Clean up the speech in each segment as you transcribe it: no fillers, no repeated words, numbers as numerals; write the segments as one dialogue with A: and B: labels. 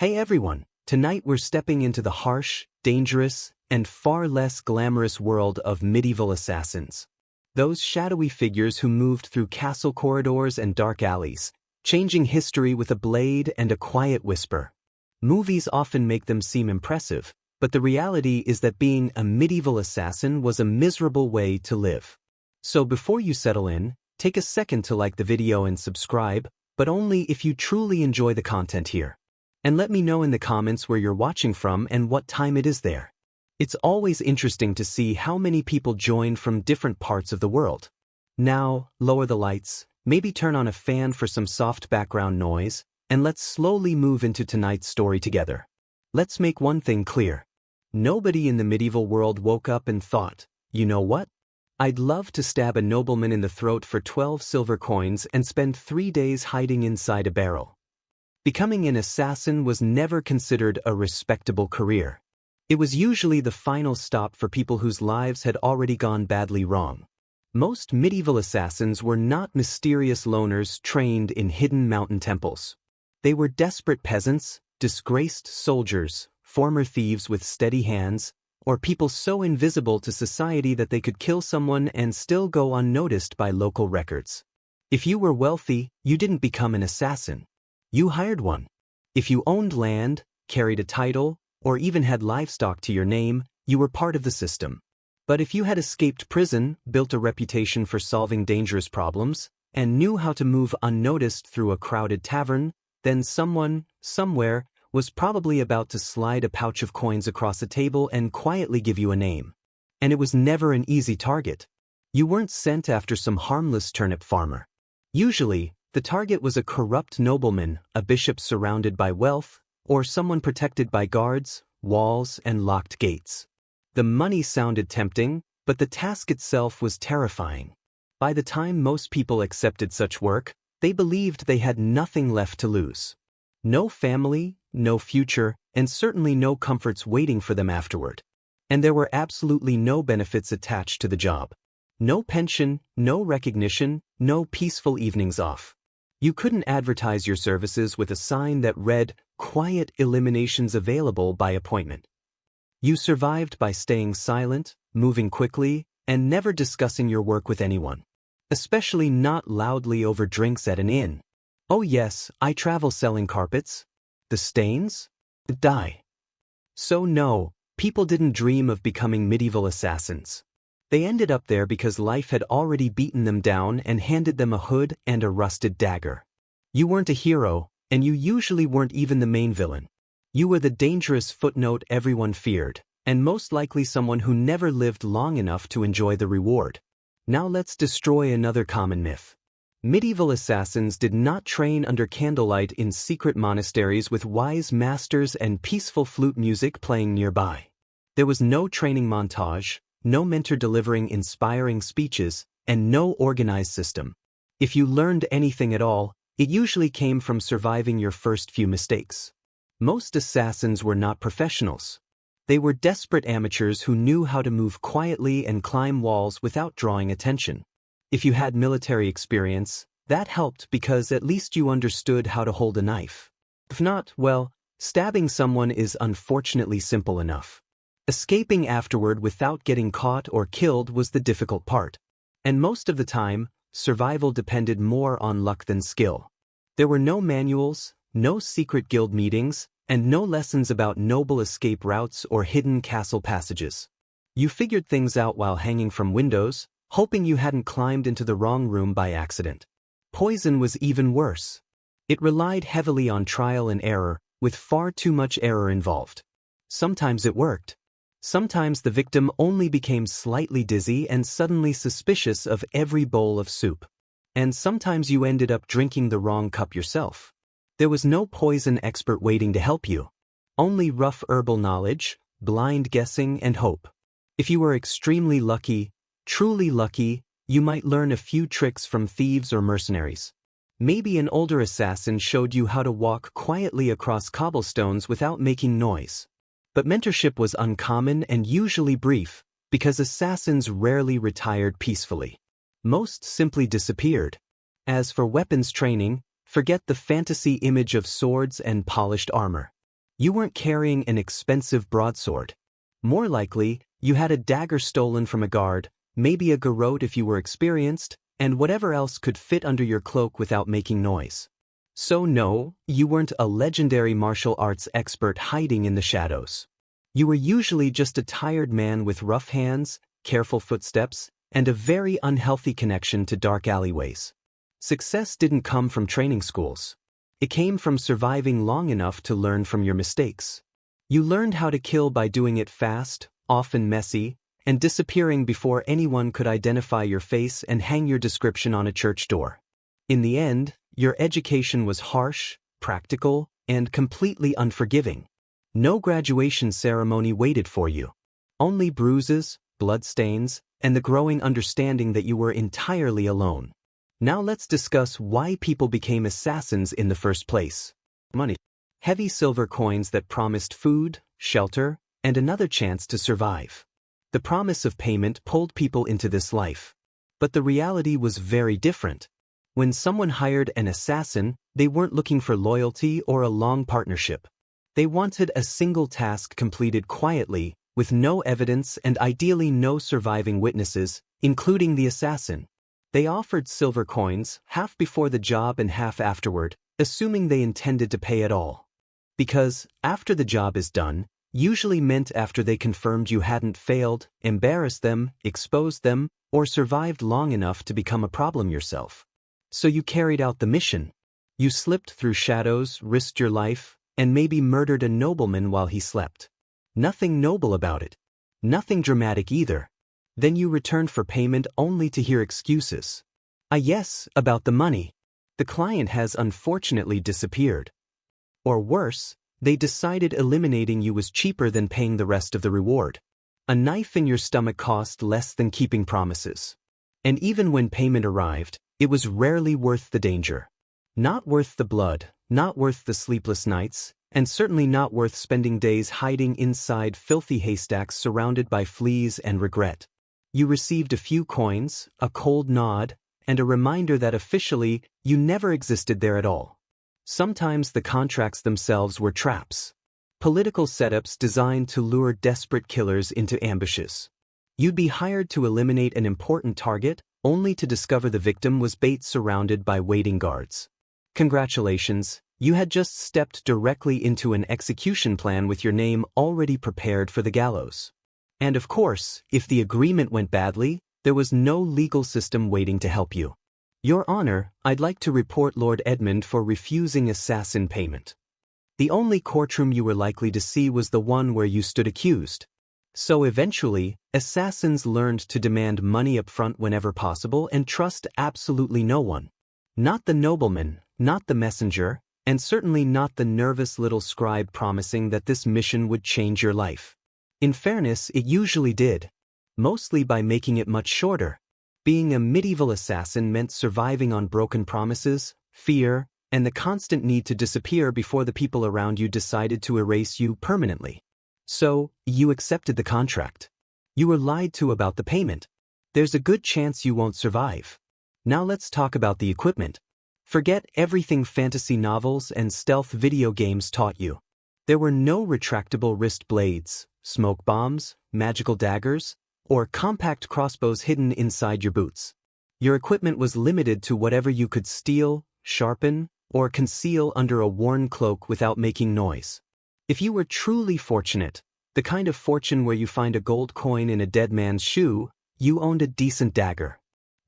A: Hey everyone, tonight we're stepping into the harsh, dangerous, and far less glamorous world of medieval assassins. Those shadowy figures who moved through castle corridors and dark alleys, changing history with a blade and a quiet whisper. Movies often make them seem impressive, but the reality is that being a medieval assassin was a miserable way to live. So before you settle in, take a second to like the video and subscribe, but only if you truly enjoy the content here. And let me know in the comments where you're watching from and what time it is there. It's always interesting to see how many people join from different parts of the world. Now, lower the lights, maybe turn on a fan for some soft background noise, and let's slowly move into tonight's story together. Let's make one thing clear. Nobody in the medieval world woke up and thought, you know what? I'd love to stab a nobleman in the throat for 12 silver coins and spend 3 days hiding inside a barrel. Becoming an assassin was never considered a respectable career. It was usually the final stop for people whose lives had already gone badly wrong. Most medieval assassins were not mysterious loners trained in hidden mountain temples. They were desperate peasants, disgraced soldiers, former thieves with steady hands, or people so invisible to society that they could kill someone and still go unnoticed by local records. If you were wealthy, you didn't become an assassin. You hired one. If you owned land, carried a title, or even had livestock to your name, you were part of the system. But if you had escaped prison, built a reputation for solving dangerous problems, and knew how to move unnoticed through a crowded tavern, then someone, somewhere, was probably about to slide a pouch of coins across a table and quietly give you a name. And it was never an easy target. You weren't sent after some harmless turnip farmer. Usually, the target was a corrupt nobleman, a bishop surrounded by wealth, or someone protected by guards, walls, and locked gates. The money sounded tempting, but the task itself was terrifying. By the time most people accepted such work, they believed they had nothing left to lose. No family, no future, and certainly no comforts waiting for them afterward. And there were absolutely no benefits attached to the job. No pension, no recognition, no peaceful evenings off. You couldn't advertise your services with a sign that read, "Quiet eliminations available by appointment." You survived by staying silent, moving quickly, and never discussing your work with anyone. Especially not loudly over drinks at an inn. Oh yes, I travel selling carpets. The stains? Die. So no, people didn't dream of becoming medieval assassins. They ended up there because life had already beaten them down and handed them a hood and a rusted dagger. You weren't a hero, and you usually weren't even the main villain. You were the dangerous footnote everyone feared, and most likely someone who never lived long enough to enjoy the reward. Now let's destroy another common myth. Medieval assassins did not train under candlelight in secret monasteries with wise masters and peaceful flute music playing nearby. There was no training montage, no mentor delivering inspiring speeches, and no organized system. If you learned anything at all, it usually came from surviving your first few mistakes. Most assassins were not professionals. They were desperate amateurs who knew how to move quietly and climb walls without drawing attention. If you had military experience, that helped because at least you understood how to hold a knife. If not, well, stabbing someone is unfortunately simple enough. Escaping afterward without getting caught or killed was the difficult part. And most of the time, survival depended more on luck than skill. There were no manuals, no secret guild meetings, and no lessons about noble escape routes or hidden castle passages. You figured things out while hanging from windows, hoping you hadn't climbed into the wrong room by accident. Poison was even worse. It relied heavily on trial and error, with far too much error involved. Sometimes it worked. Sometimes the victim only became slightly dizzy and suddenly suspicious of every bowl of soup. And sometimes you ended up drinking the wrong cup yourself. There was no poison expert waiting to help you. Only rough herbal knowledge, blind guessing, and hope. If you were extremely lucky, truly lucky, you might learn a few tricks from thieves or mercenaries. Maybe an older assassin showed you how to walk quietly across cobblestones without making noise. But mentorship was uncommon and usually brief, because assassins rarely retired peacefully. Most simply disappeared. As for weapons training, forget the fantasy image of swords and polished armor. You weren't carrying an expensive broadsword. More likely, you had a dagger stolen from a guard, maybe a garrote if you were experienced, and whatever else could fit under your cloak without making noise. So no, you weren't a legendary martial arts expert hiding in the shadows. You were usually just a tired man with rough hands, careful footsteps, and a very unhealthy connection to dark alleyways. Success didn't come from training schools. It came from surviving long enough to learn from your mistakes. You learned how to kill by doing it fast, often messy, and disappearing before anyone could identify your face and hang your description on a church door. In the end, your education was harsh, practical, and completely unforgiving. No graduation ceremony waited for you. Only bruises, bloodstains, and the growing understanding that you were entirely alone. Now let's discuss why people became assassins in the first place. Money. Heavy silver coins that promised food, shelter, and another chance to survive. The promise of payment pulled people into this life. But the reality was very different. When someone hired an assassin, they weren't looking for loyalty or a long partnership. They wanted a single task completed quietly, with no evidence and ideally no surviving witnesses, including the assassin. They offered silver coins, half before the job and half afterward, assuming they intended to pay at all. Because, after the job is done, usually meant after they confirmed you hadn't failed, embarrassed them, exposed them, or survived long enough to become a problem yourself. So you carried out the mission. You slipped through shadows, risked your life, and maybe murdered a nobleman while he slept. Nothing noble about it. Nothing dramatic either. Then you returned for payment only to hear excuses. Yes, about the money. The client has unfortunately disappeared. Or worse, they decided eliminating you was cheaper than paying the rest of the reward. A knife in your stomach cost less than keeping promises. And even when payment arrived, it was rarely worth the danger. Not worth the blood, not worth the sleepless nights, and certainly not worth spending days hiding inside filthy haystacks surrounded by fleas and regret. You received a few coins, a cold nod, and a reminder that officially, you never existed there at all. Sometimes the contracts themselves were traps. Political setups designed to lure desperate killers into ambushes. You'd be hired to eliminate an important target, only to discover the victim was bait surrounded by waiting guards. Congratulations, you had just stepped directly into an execution plan with your name already prepared for the gallows. And of course, if the agreement went badly, there was no legal system waiting to help you. Your Honor, I'd like to report Lord Edmund for refusing assassin payment. The only courtroom you were likely to see was the one where you stood accused. So eventually, assassins learned to demand money up front whenever possible and trust absolutely no one. Not the nobleman, not the messenger, and certainly not the nervous little scribe promising that this mission would change your life. In fairness, it usually did. Mostly by making it much shorter. Being a medieval assassin meant surviving on broken promises, fear, and the constant need to disappear before the people around you decided to erase you permanently. So, you accepted the contract. You were lied to about the payment. There's a good chance you won't survive. Now let's talk about the equipment. Forget everything fantasy novels and stealth video games taught you. There were no retractable wrist blades, smoke bombs, magical daggers, or compact crossbows hidden inside your boots. Your equipment was limited to whatever you could steal, sharpen, or conceal under a worn cloak without making noise. If you were truly fortunate, the kind of fortune where you find a gold coin in a dead man's shoe, you owned a decent dagger.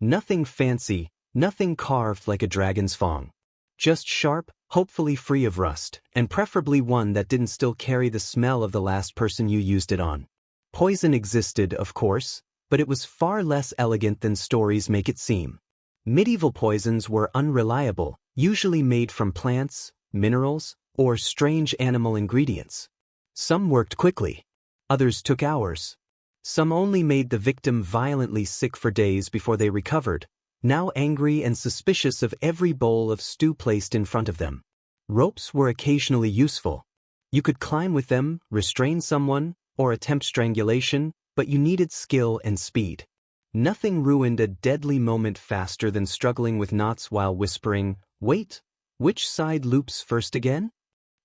A: Nothing fancy, nothing carved like a dragon's fang. Just sharp, hopefully free of rust, and preferably one that didn't still carry the smell of the last person you used it on. Poison existed, of course, but it was far less elegant than stories make it seem. Medieval poisons were unreliable, usually made from plants, minerals, or strange animal ingredients. Some worked quickly. Others took hours. Some only made the victim violently sick for days before they recovered, now angry and suspicious of every bowl of stew placed in front of them. Ropes were occasionally useful. You could climb with them, restrain someone, or attempt strangulation, but you needed skill and speed. Nothing ruined a deadly moment faster than struggling with knots while whispering, "Wait, which side loops first again?"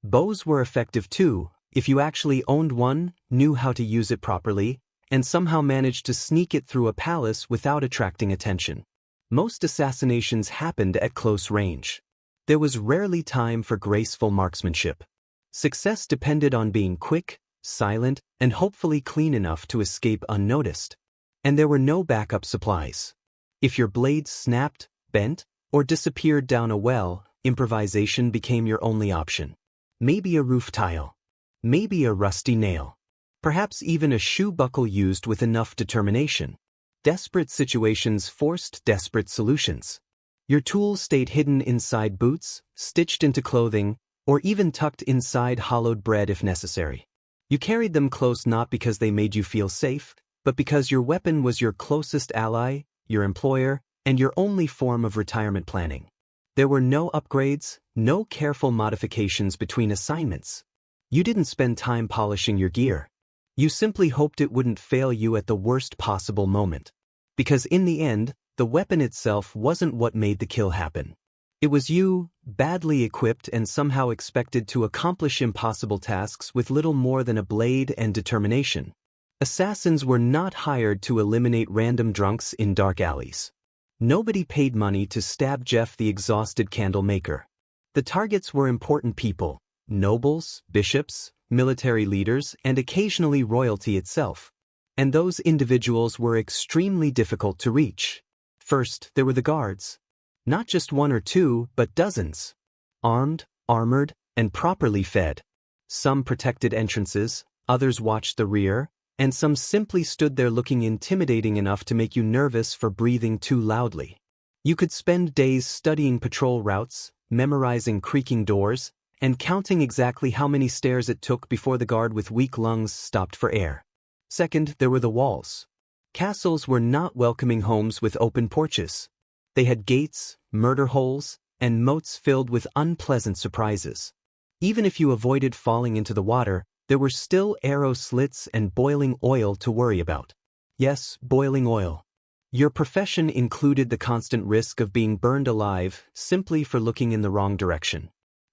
A: Bows were effective too, if you actually owned one, knew how to use it properly, and somehow managed to sneak it through a palace without attracting attention. Most assassinations happened at close range. There was rarely time for graceful marksmanship. Success depended on being quick, silent, and hopefully clean enough to escape unnoticed. And there were no backup supplies. If your blade snapped, bent, or disappeared down a well, improvisation became your only option. Maybe a roof tile. Maybe a rusty nail. Perhaps even a shoe buckle used with enough determination. Desperate situations forced desperate solutions. Your tools stayed hidden inside boots, stitched into clothing, or even tucked inside hollowed bread if necessary. You carried them close not because they made you feel safe, but because your weapon was your closest ally, your employer, and your only form of retirement planning. There were no upgrades, no careful modifications between assignments. You didn't spend time polishing your gear. You simply hoped it wouldn't fail you at the worst possible moment. Because in the end, the weapon itself wasn't what made the kill happen. It was you, badly equipped and somehow expected to accomplish impossible tasks with little more than a blade and determination. Assassins were not hired to eliminate random drunks in dark alleys. Nobody paid money to stab Jeff the exhausted candle maker. The targets were important people, nobles, bishops, military leaders, and occasionally royalty itself. And those individuals were extremely difficult to reach. First, there were the guards. Not just one or two, but dozens. Armed, armored, and properly fed. Some protected entrances, others watched the rear, and some simply stood there looking intimidating enough to make you nervous for breathing too loudly. You could spend days studying patrol routes, memorizing creaking doors, and counting exactly how many stairs it took before the guard with weak lungs stopped for air. Second, there were the walls. Castles were not welcoming homes with open porches. They had gates, murder holes, and moats filled with unpleasant surprises. Even if you avoided falling into the water, there were still arrow slits and boiling oil to worry about. Yes, boiling oil. Your profession included the constant risk of being burned alive simply for looking in the wrong direction.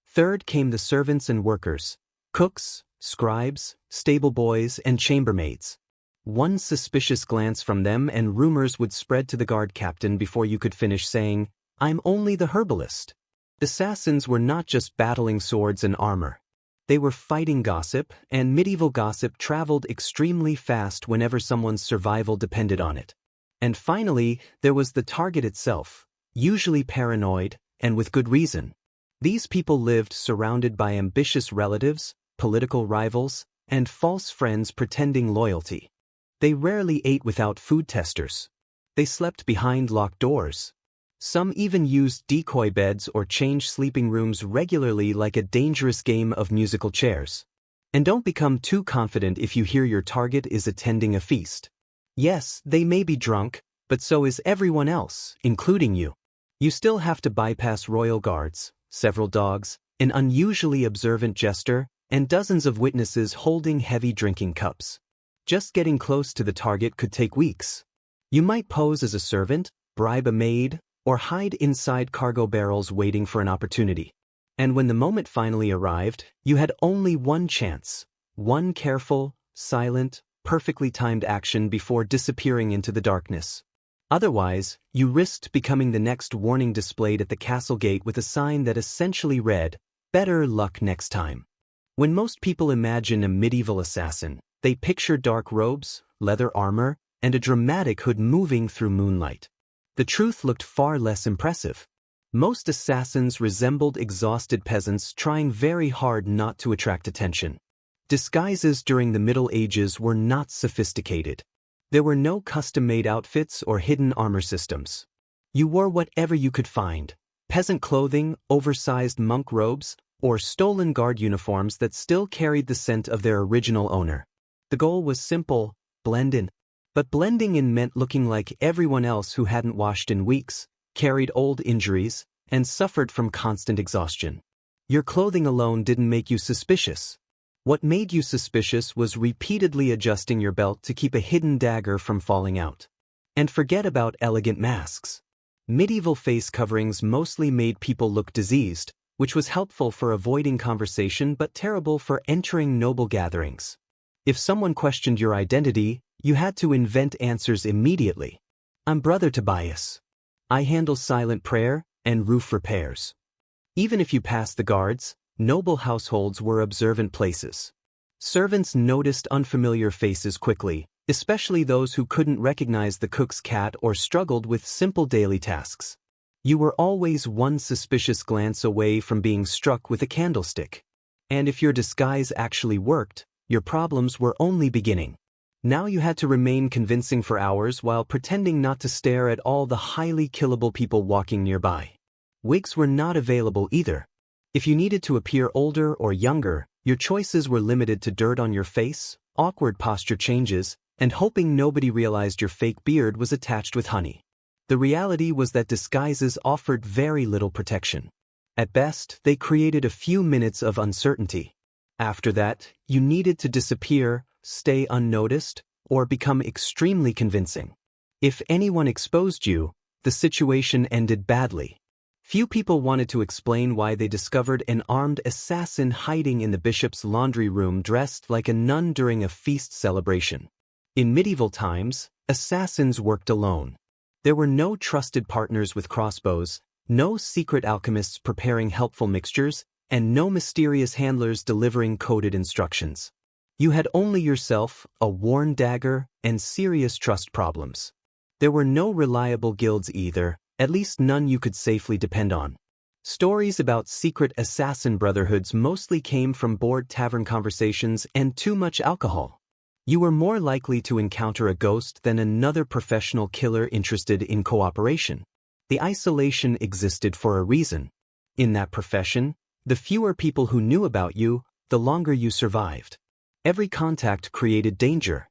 A: Third came the servants and workers, cooks, scribes, stable boys, and chambermaids. One suspicious glance from them and rumors would spread to the guard captain before you could finish saying, "I'm only the herbalist." Assassins were not just battling swords and armor. They were fighting gossip, and medieval gossip traveled extremely fast whenever someone's survival depended on it. And finally, there was the target itself, usually paranoid, and with good reason. These people lived surrounded by ambitious relatives, political rivals, and false friends pretending loyalty. They rarely ate without food testers. They slept behind locked doors. Some even used decoy beds or changed sleeping rooms regularly like a dangerous game of musical chairs. And don't become too confident if you hear your target is attending a feast. Yes, they may be drunk, but so is everyone else, including you. You still have to bypass royal guards, several dogs, an unusually observant jester, and dozens of witnesses holding heavy drinking cups. Just getting close to the target could take weeks. You might pose as a servant, bribe a maid, or hide inside cargo barrels waiting for an opportunity. And when the moment finally arrived, you had only one chance, one careful, silent, perfectly timed action before disappearing into the darkness. Otherwise, you risked becoming the next warning displayed at the castle gate with a sign that essentially read, "Better luck next time." When most people imagine a medieval assassin, they picture dark robes, leather armor, and a dramatic hood moving through moonlight. The truth looked far less impressive. Most assassins resembled exhausted peasants trying very hard not to attract attention. Disguises during the Middle Ages were not sophisticated. There were no custom-made outfits or hidden armor systems. You wore whatever you could find: peasant clothing, oversized monk robes, or stolen guard uniforms that still carried the scent of their original owner. The goal was simple: blend in. But blending in meant looking like everyone else who hadn't washed in weeks, carried old injuries, and suffered from constant exhaustion. Your clothing alone didn't make you suspicious. What made you suspicious was repeatedly adjusting your belt to keep a hidden dagger from falling out. And forget about elegant masks. Medieval face coverings mostly made people look diseased, which was helpful for avoiding conversation but terrible for entering noble gatherings. If someone questioned your identity, you had to invent answers immediately. I'm Brother Tobias. I handle silent prayer and roof repairs. Even if you passed the guards, noble households were observant places. Servants noticed unfamiliar faces quickly, especially those who couldn't recognize the cook's cat or struggled with simple daily tasks. You were always one suspicious glance away from being struck with a candlestick. And if your disguise actually worked, your problems were only beginning. Now you had to remain convincing for hours while pretending not to stare at all the highly killable people walking nearby. Wigs were not available either. If you needed to appear older or younger, your choices were limited to dirt on your face, awkward posture changes, and hoping nobody realized your fake beard was attached with honey. The reality was that disguises offered very little protection. At best, they created a few minutes of uncertainty. After that, you needed to disappear, stay unnoticed, or become extremely convincing. If anyone exposed you, the situation ended badly. Few people wanted to explain why they discovered an armed assassin hiding in the bishop's laundry room dressed like a nun during a feast celebration. In medieval times, assassins worked alone. There were no trusted partners with crossbows, no secret alchemists preparing helpful mixtures, and no mysterious handlers delivering coded instructions. You had only yourself, a worn dagger, and serious trust problems. There were no reliable guilds either, at least none you could safely depend on. Stories about secret assassin brotherhoods mostly came from bored tavern conversations and too much alcohol. You were more likely to encounter a ghost than another professional killer interested in cooperation. The isolation existed for a reason. In that profession, the fewer people who knew about you, the longer you survived. Every contact created danger.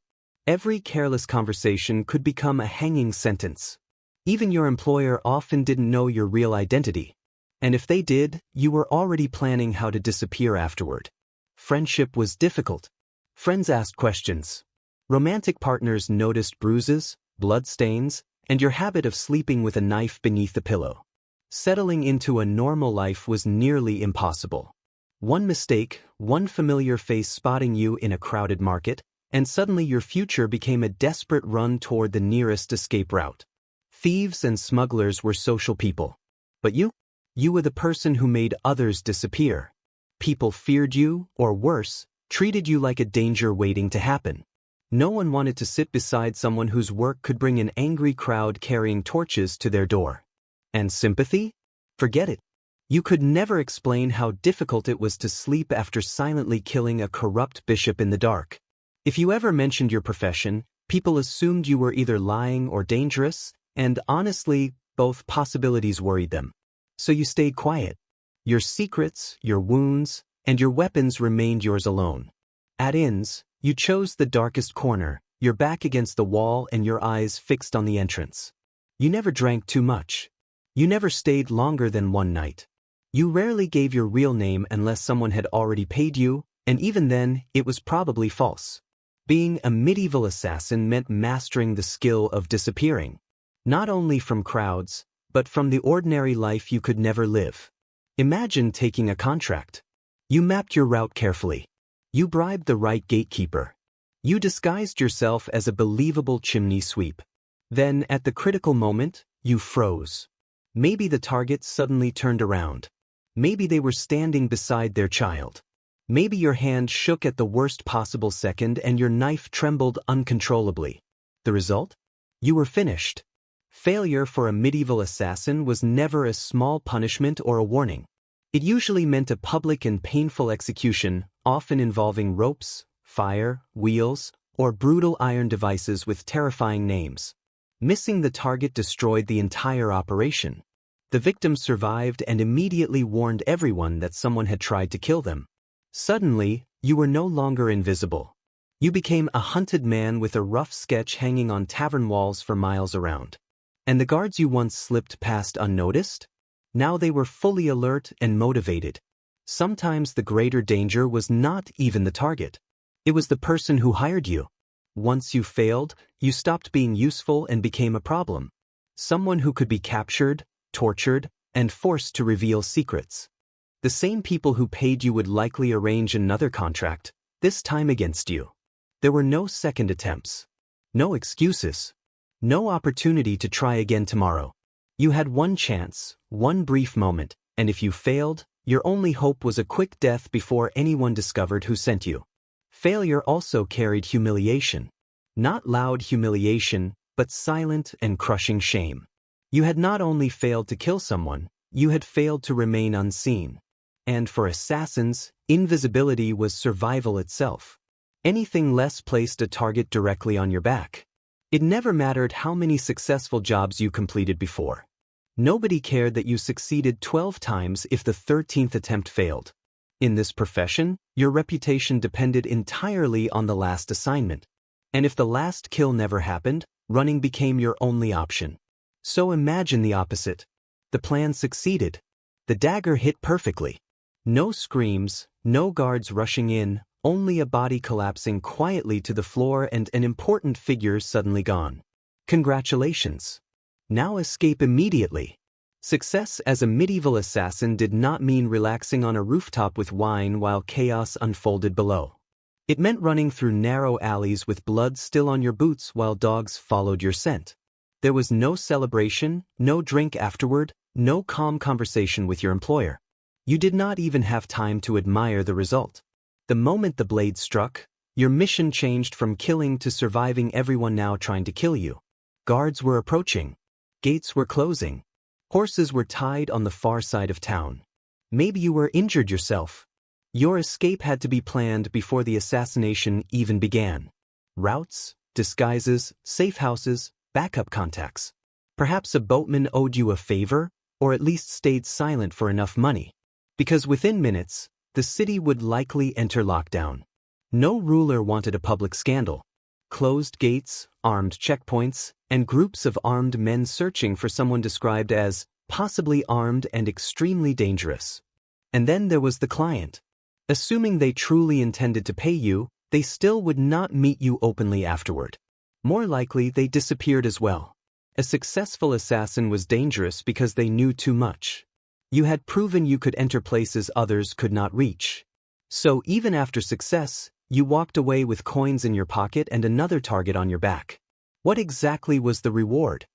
A: Every careless conversation could become a hanging sentence. Even your employer often didn't know your real identity. And if they did, you were already planning how to disappear afterward. Friendship was difficult. Friends asked questions. Romantic partners noticed bruises, bloodstains, and your habit of sleeping with a knife beneath the pillow. Settling into a normal life was nearly impossible. One mistake, one familiar face spotting you in a crowded market, and suddenly your future became a desperate run toward the nearest escape route. Thieves and smugglers were social people. But you were the person who made others disappear. People feared you, or worse, treated you like a danger waiting to happen. No one wanted to sit beside someone whose work could bring an angry crowd carrying torches to their door. And sympathy? Forget it. You could never explain how difficult it was to sleep after silently killing a corrupt bishop in the dark. If you ever mentioned your profession, people assumed you were either lying or dangerous, and honestly, both possibilities worried them. So you stayed quiet. Your secrets, your wounds, and your weapons remained yours alone. At inns, you chose the darkest corner, your back against the wall and your eyes fixed on the entrance. You never drank too much. You never stayed longer than one night. You rarely gave your real name unless someone had already paid you, and even then, it was probably false. Being a medieval assassin meant mastering the skill of disappearing. Not only from crowds, but from the ordinary life you could never live. Imagine taking a contract. You mapped your route carefully. You bribed the right gatekeeper. You disguised yourself as a believable chimney sweep. Then, at the critical moment, you froze. Maybe the target suddenly turned around. Maybe they were standing beside their child. Maybe your hand shook at the worst possible second and your knife trembled uncontrollably. The result? You were finished. Failure for a medieval assassin was never a small punishment or a warning. It usually meant a public and painful execution, often involving ropes, fire, wheels, or brutal iron devices with terrifying names. Missing the target destroyed the entire operation. The victims survived and immediately warned everyone that someone had tried to kill them. Suddenly, you were no longer invisible. You became a hunted man with a rough sketch hanging on tavern walls for miles around. And the guards you once slipped past unnoticed? Now they were fully alert and motivated. Sometimes the greater danger was not even the target. It was the person who hired you. Once you failed, you stopped being useful and became a problem. Someone who could be captured, tortured, and forced to reveal secrets. The same people who paid you would likely arrange another contract, this time against you. There were no second attempts. No excuses. No opportunity to try again tomorrow. You had one chance, one brief moment, and if you failed, your only hope was a quick death before anyone discovered who sent you. Failure also carried humiliation. Not loud humiliation, but silent and crushing shame. You had not only failed to kill someone, you had failed to remain unseen. And for assassins, invisibility was survival itself. Anything less placed a target directly on your back. It never mattered how many successful jobs you completed before. Nobody cared that you succeeded 12 times if the 13th attempt failed. In this profession, your reputation depended entirely on the last assignment. And if the last kill never happened, running became your only option. So imagine the opposite. The plan succeeded. The dagger hit perfectly. No screams, no guards rushing in, only a body collapsing quietly to the floor and an important figure suddenly gone. Congratulations. Now escape immediately. Success as a medieval assassin did not mean relaxing on a rooftop with wine while chaos unfolded below. It meant running through narrow alleys with blood still on your boots while dogs followed your scent. There was no celebration, no drink afterward, no calm conversation with your employer. You did not even have time to admire the result. The moment the blade struck, your mission changed from killing to surviving everyone now trying to kill you. Guards were approaching. Gates were closing. Horses were tied on the far side of town. Maybe you were injured yourself. Your escape had to be planned before the assassination even began. Routes, disguises, safe houses, backup contacts. Perhaps a boatman owed you a favor, or at least stayed silent for enough money. Because within minutes, the city would likely enter lockdown. No ruler wanted a public scandal. Closed gates, armed checkpoints, and groups of armed men searching for someone described as possibly armed and extremely dangerous. And then there was the client. Assuming they truly intended to pay you, they still would not meet you openly afterward. More likely, they disappeared as well. A successful assassin was dangerous because they knew too much. You had proven you could enter places others could not reach. So even after success, you walked away with coins in your pocket and another target on your back. What exactly was the reward?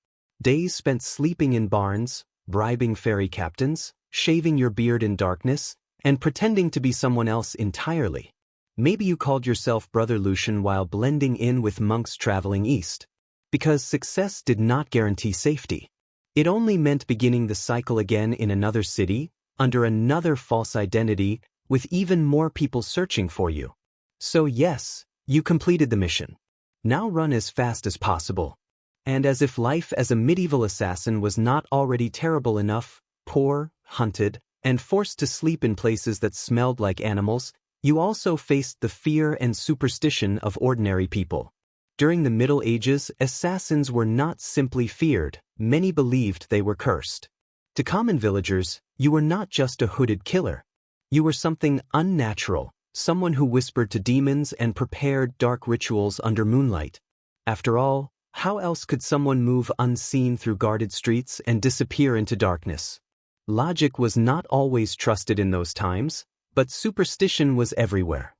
A: Days spent sleeping in barns, bribing ferry captains, shaving your beard in darkness, and pretending to be someone else entirely. Maybe you called yourself Brother Lucian while blending in with monks traveling east. Because success did not guarantee safety. It only meant beginning the cycle again in another city, under another false identity, with even more people searching for you. So yes, you completed the mission. Now run as fast as possible. And as if life as a medieval assassin was not already terrible enough, poor, hunted, and forced to sleep in places that smelled like animals, you also faced the fear and superstition of ordinary people. During the Middle Ages, assassins were not simply feared, many believed they were cursed. To common villagers, you were not just a hooded killer. You were something unnatural, someone who whispered to demons and prepared dark rituals under moonlight. After all, how else could someone move unseen through guarded streets and disappear into darkness? Logic was not always trusted in those times, but superstition was everywhere.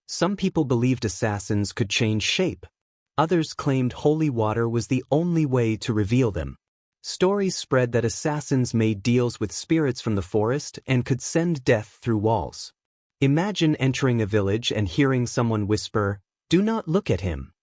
A: Some people believed assassins could change shape. Others claimed holy water was the only way to reveal them. Stories spread that assassins made deals with spirits from the forest and could send death through walls. Imagine entering a village and hearing someone whisper, "Do not look at him.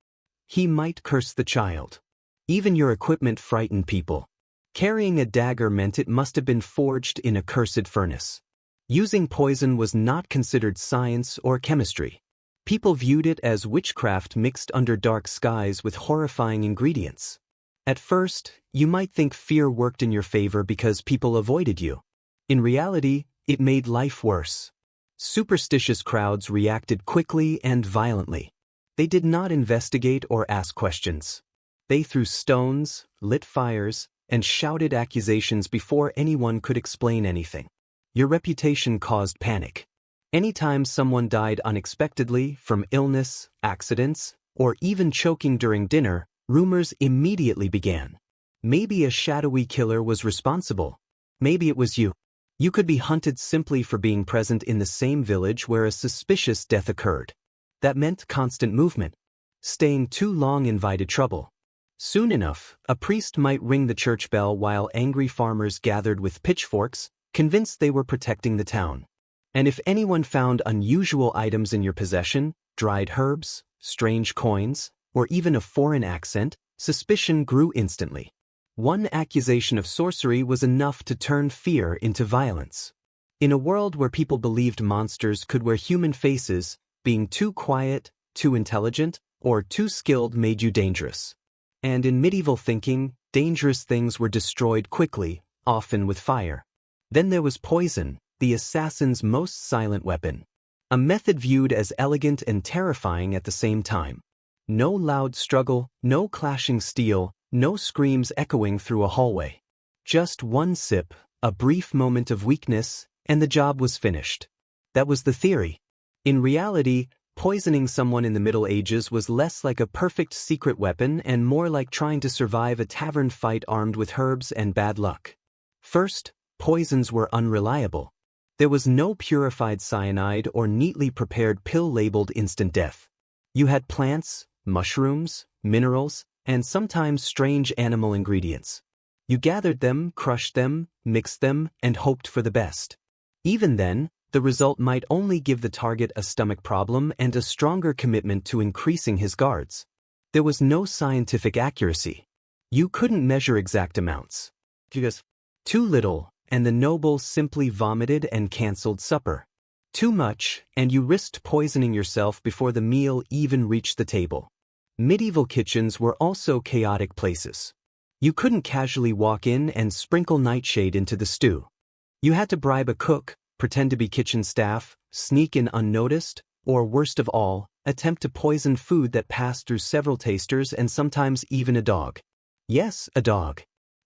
A: He might curse the child." Even your equipment frightened people. Carrying a dagger meant it must have been forged in a cursed furnace. Using poison was not considered science or chemistry. People viewed it as witchcraft mixed under dark skies with horrifying ingredients. At first, you might think fear worked in your favor because people avoided you. In reality, it made life worse. Superstitious crowds reacted quickly and violently. They did not investigate or ask questions. They threw stones, lit fires, and shouted accusations before anyone could explain anything. Your reputation caused panic. Anytime someone died unexpectedly from illness, accidents, or even choking during dinner, rumors immediately began. Maybe a shadowy killer was responsible. Maybe it was you. You could be hunted simply for being present in the same village where a suspicious death occurred. That meant constant movement. Staying too long invited trouble. Soon enough, a priest might ring the church bell while angry farmers gathered with pitchforks, convinced they were protecting the town. And if anyone found unusual items in your possession, dried herbs, strange coins, or even a foreign accent, suspicion grew instantly. One accusation of sorcery was enough to turn fear into violence. In a world where people believed monsters could wear human faces, being too quiet, too intelligent, or too skilled made you dangerous. And in medieval thinking, dangerous things were destroyed quickly, often with fire. Then there was poison, the assassin's most silent weapon. A method viewed as elegant and terrifying at the same time. No loud struggle, no clashing steel, no screams echoing through a hallway. Just one sip, a brief moment of weakness, and the job was finished. That was the theory. In reality, poisoning someone in the Middle Ages was less like a perfect secret weapon and more like trying to survive a tavern fight armed with herbs and bad luck. First, poisons were unreliable. There was no purified cyanide or neatly prepared pill labeled instant death. You had plants, mushrooms, minerals, and sometimes strange animal ingredients. You gathered them, crushed them, mixed them, and hoped for the best. Even then, the result might only give the target a stomach problem and a stronger commitment to increasing his guards. There was no scientific accuracy. You couldn't measure exact amounts. Too little, and the noble simply vomited and cancelled supper. Too much, and you risked poisoning yourself before the meal even reached the table. Medieval kitchens were also chaotic places. You couldn't casually walk in and sprinkle nightshade into the stew. You had to bribe a cook, pretend to be kitchen staff, sneak in unnoticed, or worst of all, attempt to poison food that passed through several tasters and sometimes even a dog. Yes, a dog.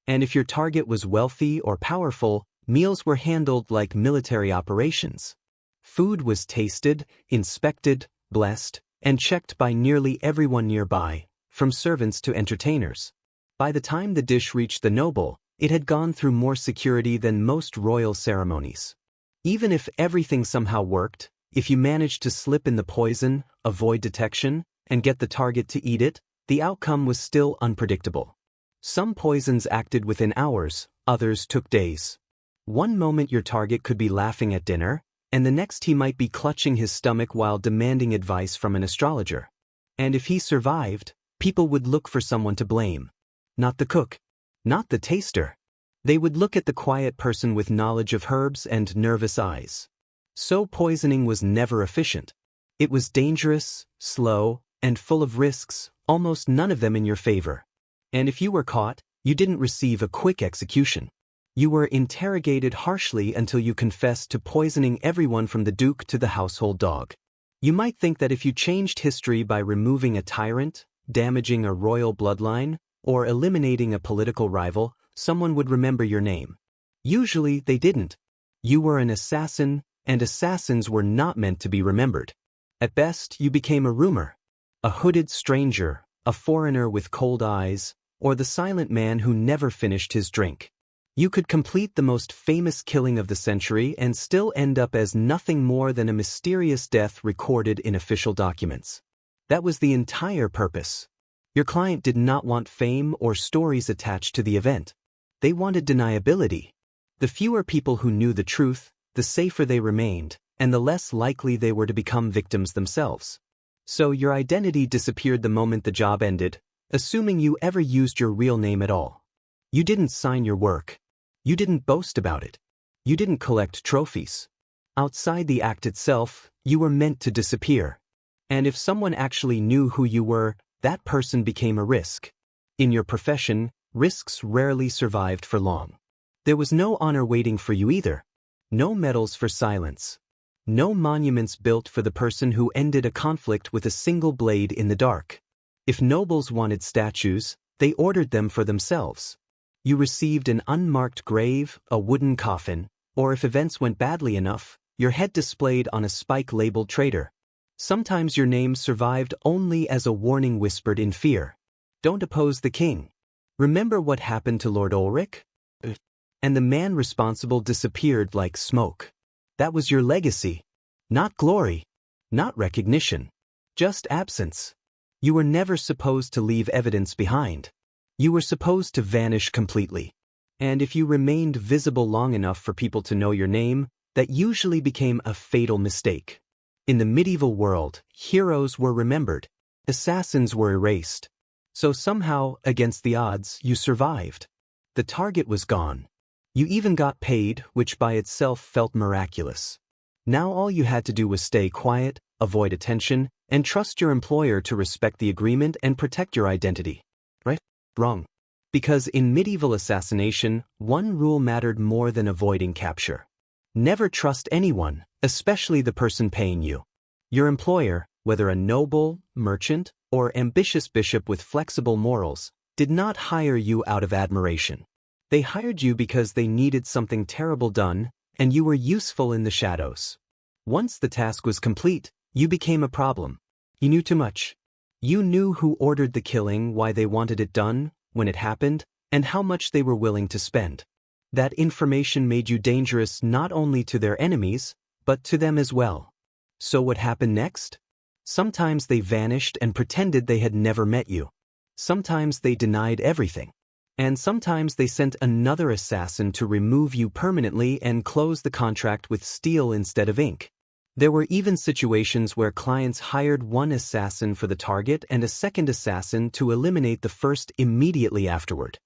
A: And if your target was wealthy or powerful, meals were handled like military operations. Food was tasted, inspected, blessed, and checked by nearly everyone nearby, from servants to entertainers. By the time the dish reached the noble, it had gone through more security than most royal ceremonies. Even if everything somehow worked, if you managed to slip in the poison, avoid detection, and get the target to eat it, the outcome was still unpredictable. Some poisons acted within hours, others took days. One moment your target could be laughing at dinner, and the next he might be clutching his stomach while demanding advice from an astrologer. And if he survived, people would look for someone to blame. Not the cook. Not the taster. They would look at the quiet person with knowledge of herbs and nervous eyes. So poisoning was never efficient. It was dangerous, slow, and full of risks, almost none of them in your favor. And if you were caught, you didn't receive a quick execution. You were interrogated harshly until you confessed to poisoning everyone from the duke to the household dog. You might think that if you changed history by removing a tyrant, damaging a royal bloodline, or eliminating a political rival, someone would remember your name. Usually they didn't. You were an assassin, and assassins were not meant to be remembered. At best, you became a rumor. A hooded stranger, a foreigner with cold eyes, or the silent man who never finished his drink. You could complete the most famous killing of the century and still end up as nothing more than a mysterious death recorded in official documents. That was the entire purpose. Your client did not want fame or stories attached to the event. They wanted deniability. The fewer people who knew the truth, the safer they remained, and the less likely they were to become victims themselves. So your identity disappeared the moment the job ended, assuming you ever used your real name at all. You didn't sign your work. You didn't boast about it. You didn't collect trophies. Outside the act itself, you were meant to disappear. And if someone actually knew who you were, that person became a risk. In your profession, risks rarely survived for long. There was no honor waiting for you either. No medals for silence. No monuments built for the person who ended a conflict with a single blade in the dark. If nobles wanted statues, they ordered them for themselves. You received an unmarked grave, a wooden coffin, or if events went badly enough, your head displayed on a spike labeled traitor. Sometimes your name survived only as a warning whispered in fear. Don't oppose the king. Remember what happened to Lord Ulrich? and the man responsible disappeared like smoke. That was your legacy. Not glory. Not recognition. Just absence. You were never supposed to leave evidence behind. You were supposed to vanish completely. And if you remained visible long enough for people to know your name, that usually became a fatal mistake. In the medieval world, heroes were remembered. Assassins were erased. So somehow, against the odds, you survived. The target was gone. You even got paid, which by itself felt miraculous. Now all you had to do was stay quiet, avoid attention, and trust your employer to respect the agreement and protect your identity. Right? Wrong. Because in medieval assassination, one rule mattered more than avoiding capture. Never trust anyone, especially the person paying you. Your employer, whether a noble, merchant, or ambitious bishop with flexible morals, did not hire you out of admiration. They hired you because they needed something terrible done, and you were useful in the shadows. Once the task was complete, you became a problem. You knew too much. You knew who ordered the killing, why they wanted it done, when it happened, and how much they were willing to spend. That information made you dangerous not only to their enemies, but to them as well. So what happened next? Sometimes they vanished and pretended they had never met you. Sometimes they denied everything. And sometimes they sent another assassin to remove you permanently and close the contract with steel instead of ink. There were even situations where clients hired one assassin for the target and a second assassin to eliminate the first immediately afterward.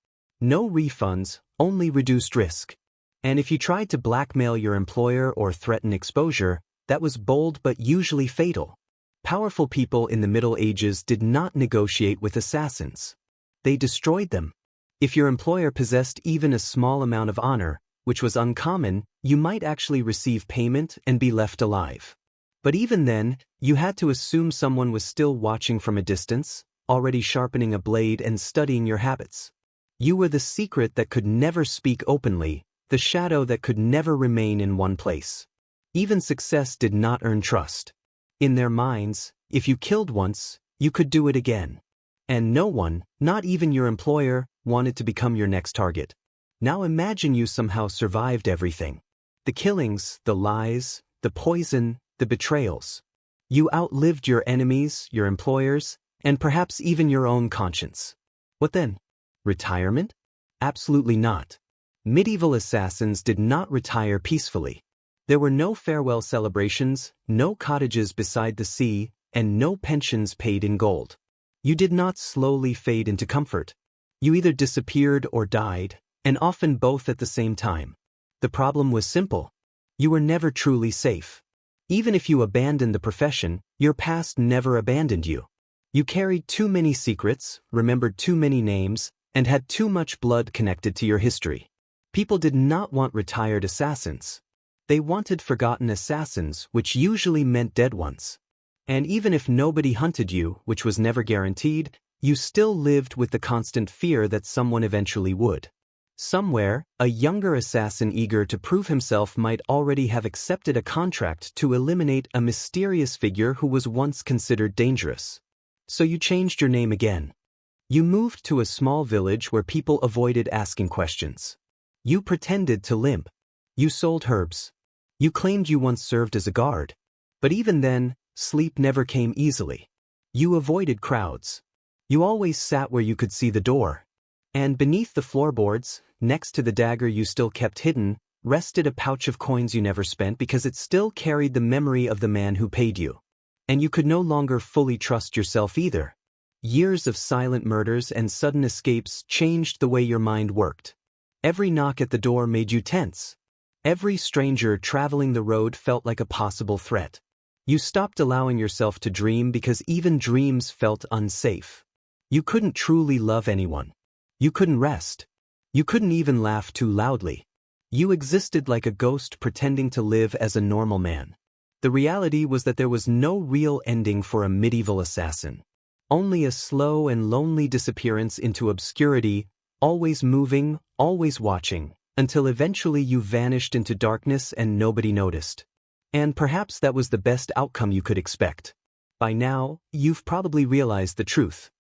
A: No refunds, only reduced risk. And if you tried to blackmail your employer or threaten exposure, that was bold but usually fatal. Powerful people in the Middle Ages did not negotiate with assassins. They destroyed them. If your employer possessed even a small amount of honor, which was uncommon, you might actually receive payment and be left alive. But even then, you had to assume someone was still watching from a distance, already sharpening a blade and studying your habits. You were the secret that could never speak openly, the shadow that could never remain in one place. Even success did not earn trust. In their minds, if you killed once, you could do it again. And no one, not even your employer, wanted to become your next target. Now imagine you somehow survived everything. The killings, the lies, the poison, the betrayals. You outlived your enemies, your employers, and perhaps even your own conscience. What then? Retirement? Absolutely not. Medieval assassins did not retire peacefully. There were no farewell celebrations, no cottages beside the sea, and no pensions paid in gold. You did not slowly fade into comfort. You either disappeared or died, and often both at the same time. The problem was simple. You were never truly safe. Even if you abandoned the profession, your past never abandoned you. You carried too many secrets, remembered too many names, and had too much blood connected to your history. People did not want retired assassins. They wanted forgotten assassins, which usually meant dead ones. And even if nobody hunted you, which was never guaranteed, you still lived with the constant fear that someone eventually would. Somewhere, a younger assassin eager to prove himself might already have accepted a contract to eliminate a mysterious figure who was once considered dangerous. So you changed your name again. You moved to a small village where people avoided asking questions. You pretended to limp. You sold herbs. You claimed you once served as a guard. But even then, sleep never came easily. You avoided crowds. You always sat where you could see the door. And beneath the floorboards, next to the dagger you still kept hidden, rested a pouch of coins you never spent because it still carried the memory of the man who paid you. And you could no longer fully trust yourself either. Years of silent murders and sudden escapes changed the way your mind worked. Every knock at the door made you tense. Every stranger traveling the road felt like a possible threat. You stopped allowing yourself to dream because even dreams felt unsafe. You couldn't truly love anyone. You couldn't rest. You couldn't even laugh too loudly. You existed like a ghost pretending to live as a normal man. The reality was that there was no real ending for a medieval assassin. Only a slow and lonely disappearance into obscurity, always moving, always watching, until eventually you vanished into darkness and nobody noticed. And perhaps that was the best outcome you could expect. By now, you've probably realized the truth.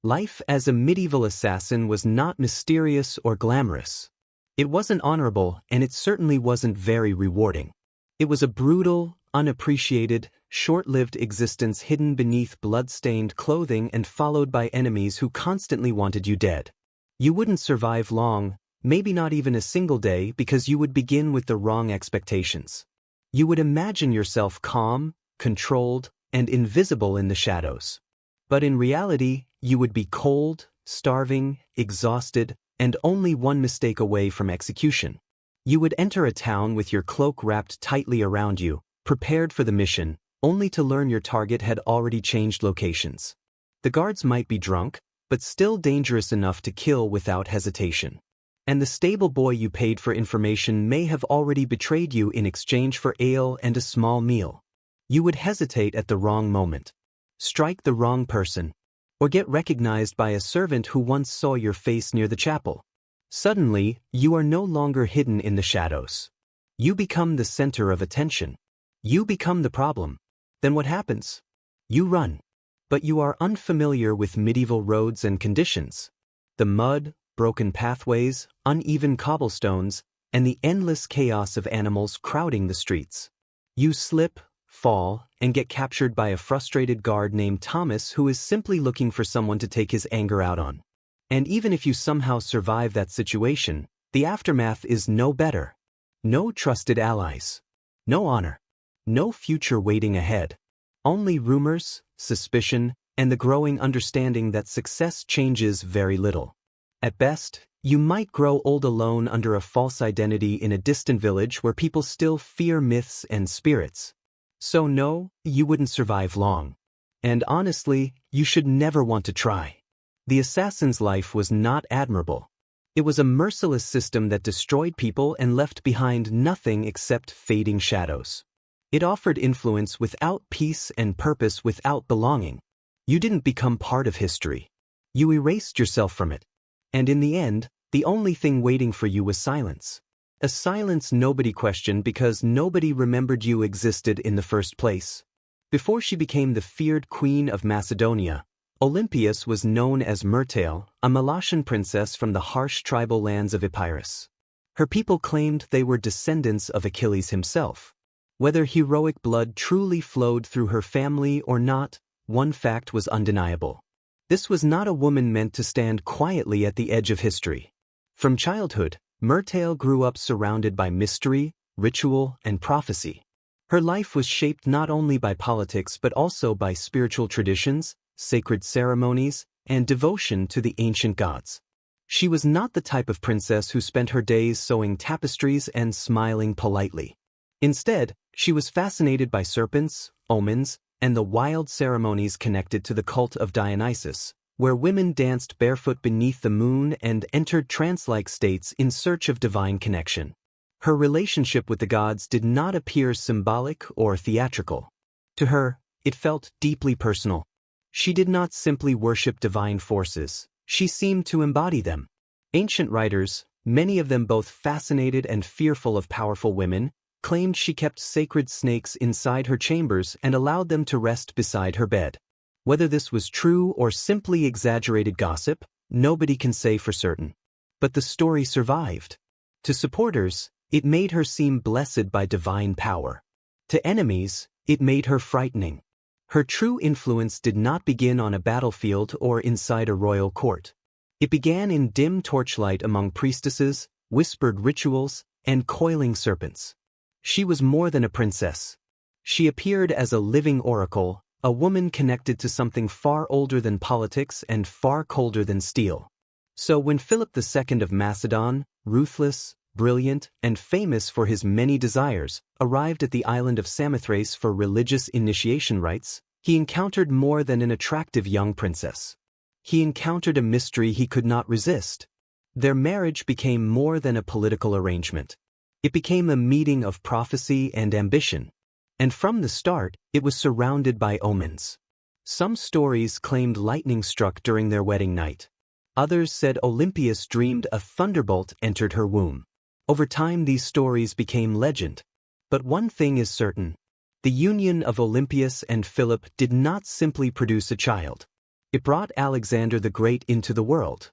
A: Life as a medieval assassin was not mysterious or glamorous. It wasn't honorable, and it certainly wasn't very rewarding. It was a brutal, unappreciated, short-lived existence hidden beneath blood-stained clothing and followed by enemies who constantly wanted you dead. You wouldn't survive long, maybe not even a single day, because you would begin with the wrong expectations. You would imagine yourself calm, controlled, and invisible in the shadows. But in reality, you would be cold, starving, exhausted, and only one mistake away from execution. You would enter a town with your cloak wrapped tightly around you, prepared for the mission, only to learn your target had already changed locations. The guards might be drunk, but still dangerous enough to kill without hesitation. And the stable boy you paid for information may have already betrayed you in exchange for ale and a small meal. You would hesitate at the wrong moment, strike the wrong person, or get recognized by a servant who once saw your face near the chapel. Suddenly, you are no longer hidden in the shadows. You become the center of attention. You become the problem. Then what happens? You run. But you are unfamiliar with medieval roads and conditions. The mud, broken pathways, uneven cobblestones, and the endless chaos of animals crowding the streets. You slip, fall, and get captured by a frustrated guard named Thomas who is simply looking for someone to take his anger out on. And even if you somehow survive that situation, the aftermath is no better. No trusted allies. No honor. No future waiting ahead. Only rumors, suspicion, and the growing understanding that success changes very little. At best, you might grow old alone under a false identity in a distant village where people still fear myths and spirits. So no, you wouldn't survive long. And honestly, you should never want to try. The assassin's life was not admirable. It was a merciless system that destroyed people and left behind nothing except fading shadows. It offered influence without peace and purpose without belonging. You didn't become part of history. You erased yourself from it. And in the end, the only thing waiting for you was silence. A silence nobody questioned because nobody remembered you existed in the first place. Before she became the feared queen of Macedonia, Olympias was known as Myrtale, a Melatian princess from the harsh tribal lands of Epirus. Her people claimed they were descendants of Achilles himself. Whether heroic blood truly flowed through her family or not, one fact was undeniable. This was not a woman meant to stand quietly at the edge of history. From childhood, Myrtale grew up surrounded by mystery, ritual, and prophecy. Her life was shaped not only by politics but also by spiritual traditions, sacred ceremonies, and devotion to the ancient gods. She was not the type of princess who spent her days sewing tapestries and smiling politely. Instead, she was fascinated by serpents, omens, and the wild ceremonies connected to the cult of Dionysus, where women danced barefoot beneath the moon and entered trance-like states in search of divine connection. Her relationship with the gods did not appear symbolic or theatrical. To her, it felt deeply personal. She did not simply worship divine forces, she seemed to embody them. Ancient writers, many of them both fascinated and fearful of powerful women, claimed she kept sacred snakes inside her chambers and allowed them to rest beside her bed. Whether this was true or simply exaggerated gossip, nobody can say for certain. But the story survived. To supporters, it made her seem blessed by divine power. To enemies, it made her frightening. Her true influence did not begin on a battlefield or inside a royal court. It began in dim torchlight among priestesses, whispered rituals, and coiling serpents. She was more than a princess. She appeared as a living oracle, a woman connected to something far older than politics and far colder than steel. So when Philip II of Macedon, ruthless, brilliant, and famous for his many desires, arrived at the island of Samothrace for religious initiation rites, he encountered more than an attractive young princess. He encountered a mystery he could not resist. Their marriage became more than a political arrangement. It became a meeting of prophecy and ambition. And from the start, it was surrounded by omens. Some stories claimed lightning struck during their wedding night. Others said Olympias dreamed a thunderbolt entered her womb. Over time these stories became legend. But one thing is certain. The union of Olympias and Philip did not simply produce a child. It brought Alexander the Great into the world.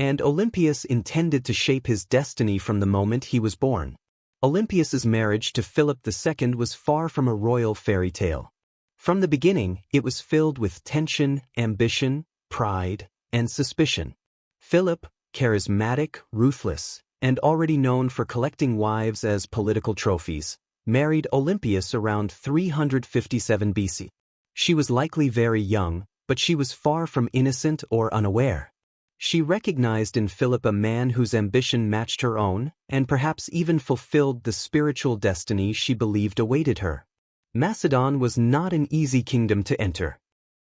A: and Olympias intended to shape his destiny from the moment he was born. Olympias's marriage to Philip II was far from a royal fairy tale. From the beginning, it was filled with tension, ambition, pride, and suspicion. Philip, charismatic, ruthless, and already known for collecting wives as political trophies, married Olympias around 357 BC. She was likely very young, but she was far from innocent or unaware. She recognized in Philip a man whose ambition matched her own, and perhaps even fulfilled the spiritual destiny she believed awaited her. Macedon was not an easy kingdom to enter.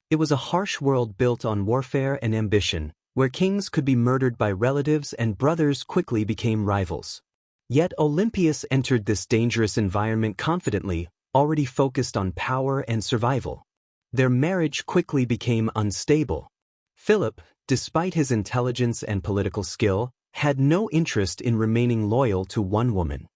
A: It was a harsh world built on warfare and ambition, where kings could be murdered by relatives and brothers quickly became rivals. Yet Olympias entered this dangerous environment confidently, already focused on power and survival. Their marriage quickly became unstable. Philip, despite his intelligence and political skill, had no interest in remaining loyal to one woman.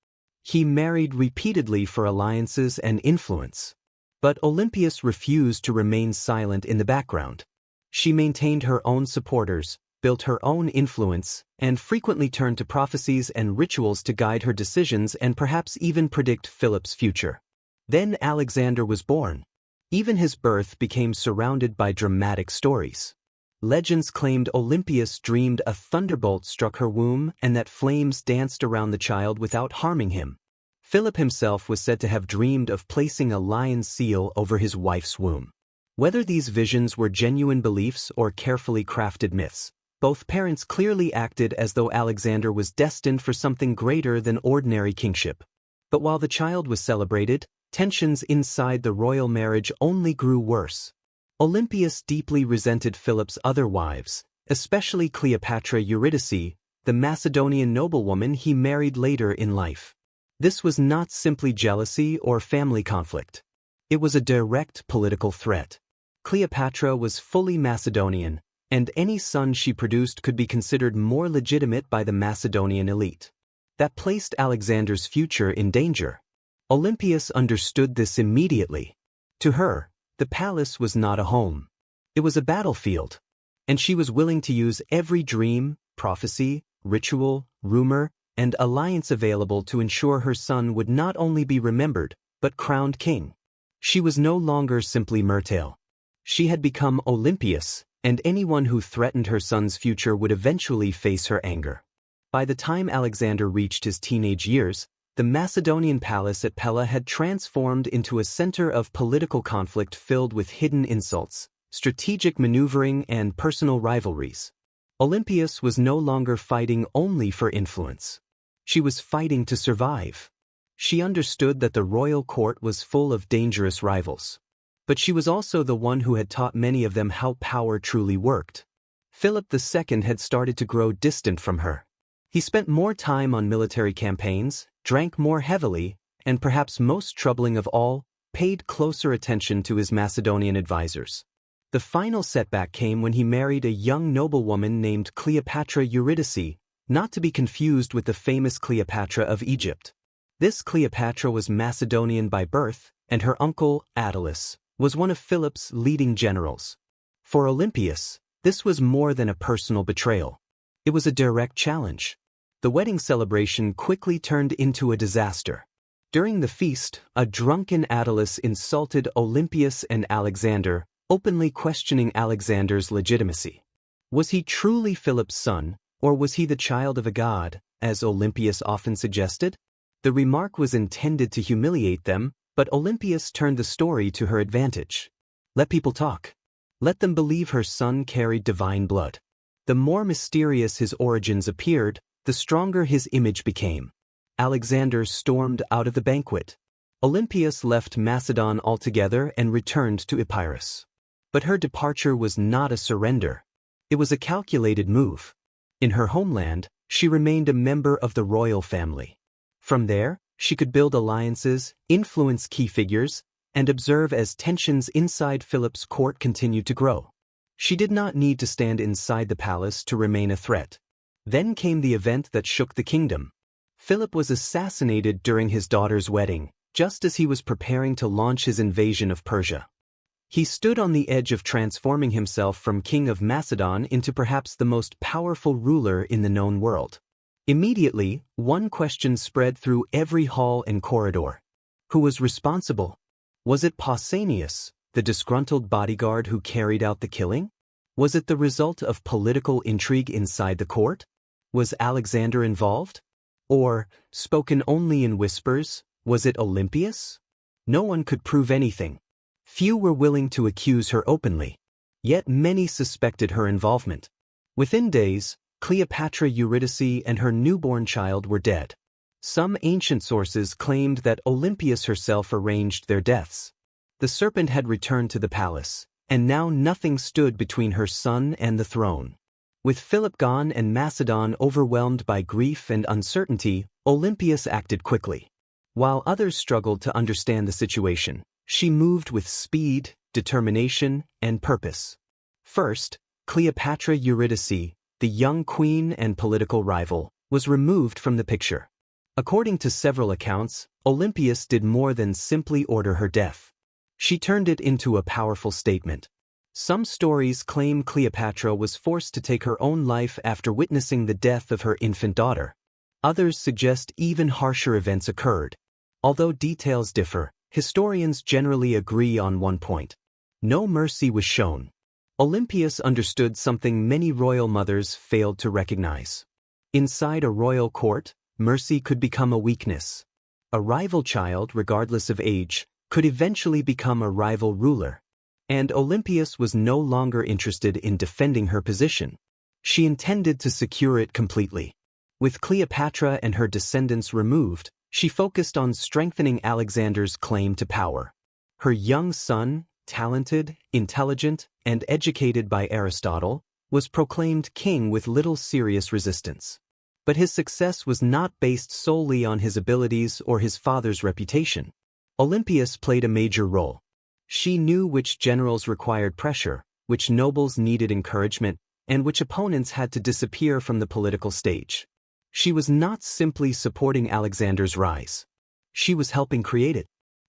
A: He married repeatedly for alliances and influence. But Olympias refused to remain silent in the background. She maintained her own supporters, built her own influence, and frequently turned to prophecies and rituals to guide her decisions and perhaps even predict Philip's future. Then Alexander was born. Even his birth became surrounded by dramatic stories. Legends claimed Olympias dreamed a thunderbolt struck her womb and that flames danced around the child without harming him. Philip himself was said to have dreamed of placing a lion's seal over his wife's womb. Whether these visions were genuine beliefs or carefully crafted myths, both parents clearly acted as though Alexander was destined for something greater than ordinary kingship. But while the child was celebrated, tensions inside the royal marriage only grew worse. Olympias deeply resented Philip's other wives, especially Cleopatra Eurydice, the Macedonian noblewoman he married later in life. This was not simply jealousy or family conflict. It was a direct political threat. Cleopatra was fully Macedonian, and any son she produced could be considered more legitimate by the Macedonian elite. That placed Alexander's future in danger. Olympias understood this immediately. To her, the palace was not a home. It was a battlefield. And she was willing to use every dream, prophecy, ritual, rumor, and alliance available to ensure her son would not only be remembered, but crowned king. She was no longer simply Myrtale. She had become Olympias, and anyone who threatened her son's future would eventually face her anger. By the time Alexander reached his teenage years, the Macedonian palace at Pella had transformed into a center of political conflict filled with hidden insults, strategic maneuvering, and personal rivalries. Olympias was no longer fighting only for influence. She was fighting to survive. She understood that the royal court was full of dangerous rivals. But she was also the one who had taught many of them how power truly worked. Philip II had started to grow distant from her. He spent more time on military campaigns, drank more heavily, and perhaps most troubling of all, paid closer attention to his Macedonian advisors. The final setback came when he married a young noblewoman named Cleopatra Eurydice, not to be confused with the famous Cleopatra of Egypt. This Cleopatra was Macedonian by birth, and her uncle, Attalus, was one of Philip's leading generals. For Olympias, this was more than a personal betrayal. It was a direct challenge. The wedding celebration quickly turned into a disaster. During the feast, a drunken Attalus insulted Olympias and Alexander, openly questioning Alexander's legitimacy. Was he truly Philip's son, or was he the child of a god, as Olympias often suggested? The remark was intended to humiliate them, but Olympias turned the story to her advantage. Let people talk. Let them believe her son carried divine blood. The more mysterious his origins appeared, the stronger his image became. Alexander stormed out of the banquet. Olympias left Macedon altogether and returned to Epirus. But her departure was not a surrender. It was a calculated move. In her homeland, she remained a member of the royal family. From there, she could build alliances, influence key figures, and observe as tensions inside Philip's court continued to grow. She did not need to stand inside the palace to remain a threat. Then came the event that shook the kingdom. Philip was assassinated during his daughter's wedding, just as he was preparing to launch his invasion of Persia. He stood on the edge of transforming himself from king of Macedon into perhaps the most powerful ruler in the known world. Immediately, one question spread through every hall and corridor. Who was responsible? Was it Pausanias, the disgruntled bodyguard who carried out the killing? Was it the result of political intrigue inside the court? Was Alexander involved? Or, spoken only in whispers, was it Olympias? No one could prove anything. Few were willing to accuse her openly. Yet many suspected her involvement. Within days, Cleopatra Eurydice and her newborn child were dead. Some ancient sources claimed that Olympias herself arranged their deaths. The serpent had returned to the palace, and now nothing stood between her son and the throne. With Philip gone and Macedon overwhelmed by grief and uncertainty, Olympias acted quickly. While others struggled to understand the situation, she moved with speed, determination, and purpose. First, Cleopatra Eurydice, the young queen and political rival, was removed from the picture. According to several accounts, Olympias did more than simply order her death. She turned it into a powerful statement. Some stories claim Cleopatra was forced to take her own life after witnessing the death of her infant daughter. Others suggest even harsher events occurred. Although details differ, historians generally agree on one point. No mercy was shown. Olympias understood something many royal mothers failed to recognize. Inside a royal court, mercy could become a weakness. A rival child, regardless of age, could eventually become a rival ruler. And Olympias was no longer interested in defending her position. She intended to secure it completely. With Cleopatra and her descendants removed, she focused on strengthening Alexander's claim to power. Her young son, talented, intelligent, and educated by Aristotle, was proclaimed king with little serious resistance. But his success was not based solely on his abilities or his father's reputation. Olympias played a major role. She knew which generals required pressure, which nobles needed encouragement, and which opponents had to disappear from the political stage. She was not simply supporting Alexander's rise. She was helping create it.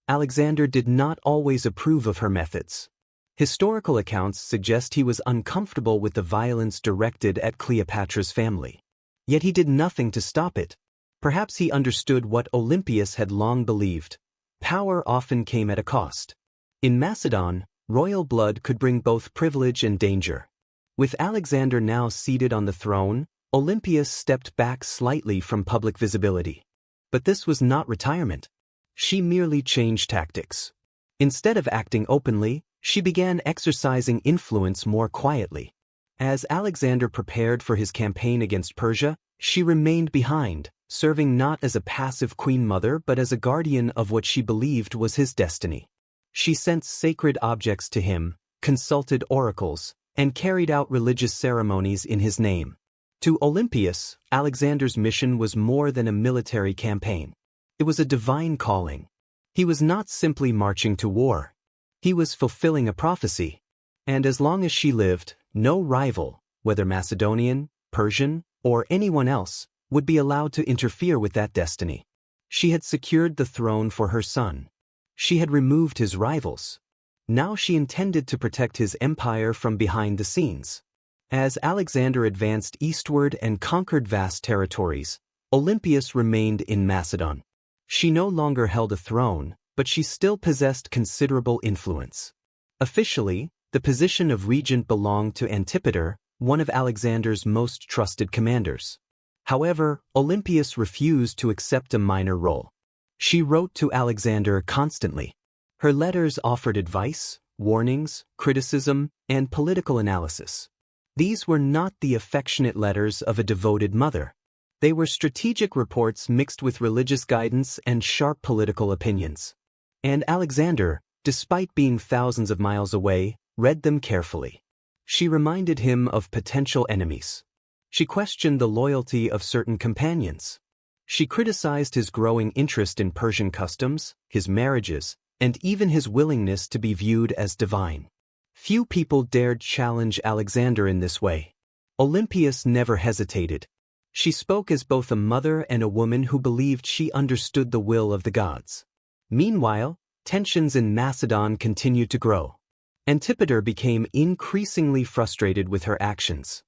A: Alexander did not always approve of her methods. Historical accounts suggest he was uncomfortable with the violence directed at Cleopatra's family. Yet he did nothing to stop it. Perhaps he understood what Olympias had long believed. Power often came at a cost. In Macedon, royal blood could bring both privilege and danger. With Alexander now seated on the throne, Olympias stepped back slightly from public visibility. But this was not retirement. She merely changed tactics. Instead of acting openly, she began exercising influence more quietly. As Alexander prepared for his campaign against Persia, she remained behind, serving not as a passive queen mother but as a guardian of what she believed was his destiny. She sent sacred objects to him, consulted oracles, and carried out religious ceremonies in his name. To Olympias, Alexander's mission was more than a military campaign. It was a divine calling. He was not simply marching to war. He was fulfilling a prophecy. And as long as she lived, no rival, whether Macedonian, Persian, or anyone else, would be allowed to interfere with that destiny. She had secured the throne for her son. She had removed his rivals. Now she intended to protect his empire from behind the scenes. As Alexander advanced eastward and conquered vast territories, Olympias remained in Macedon. She no longer held a throne, but she still possessed considerable influence. Officially, the position of regent belonged to Antipater, one of Alexander's most trusted commanders. However, Olympias refused to accept a minor role. She wrote to Alexander constantly. Her letters offered advice, warnings, criticism, and political analysis. These were not the affectionate letters of a devoted mother. They were strategic reports mixed with religious guidance and sharp political opinions. And Alexander, despite being thousands of miles away, read them carefully. She reminded him of potential enemies. She questioned the loyalty of certain companions. She criticized his growing interest in Persian customs, his marriages, and even his willingness to be viewed as divine. Few people dared challenge Alexander in this way. Olympias never hesitated. She spoke as both a mother and a woman who believed she understood the will of the gods. Meanwhile, tensions in Macedon continued to grow. Antipater became increasingly frustrated with her actions.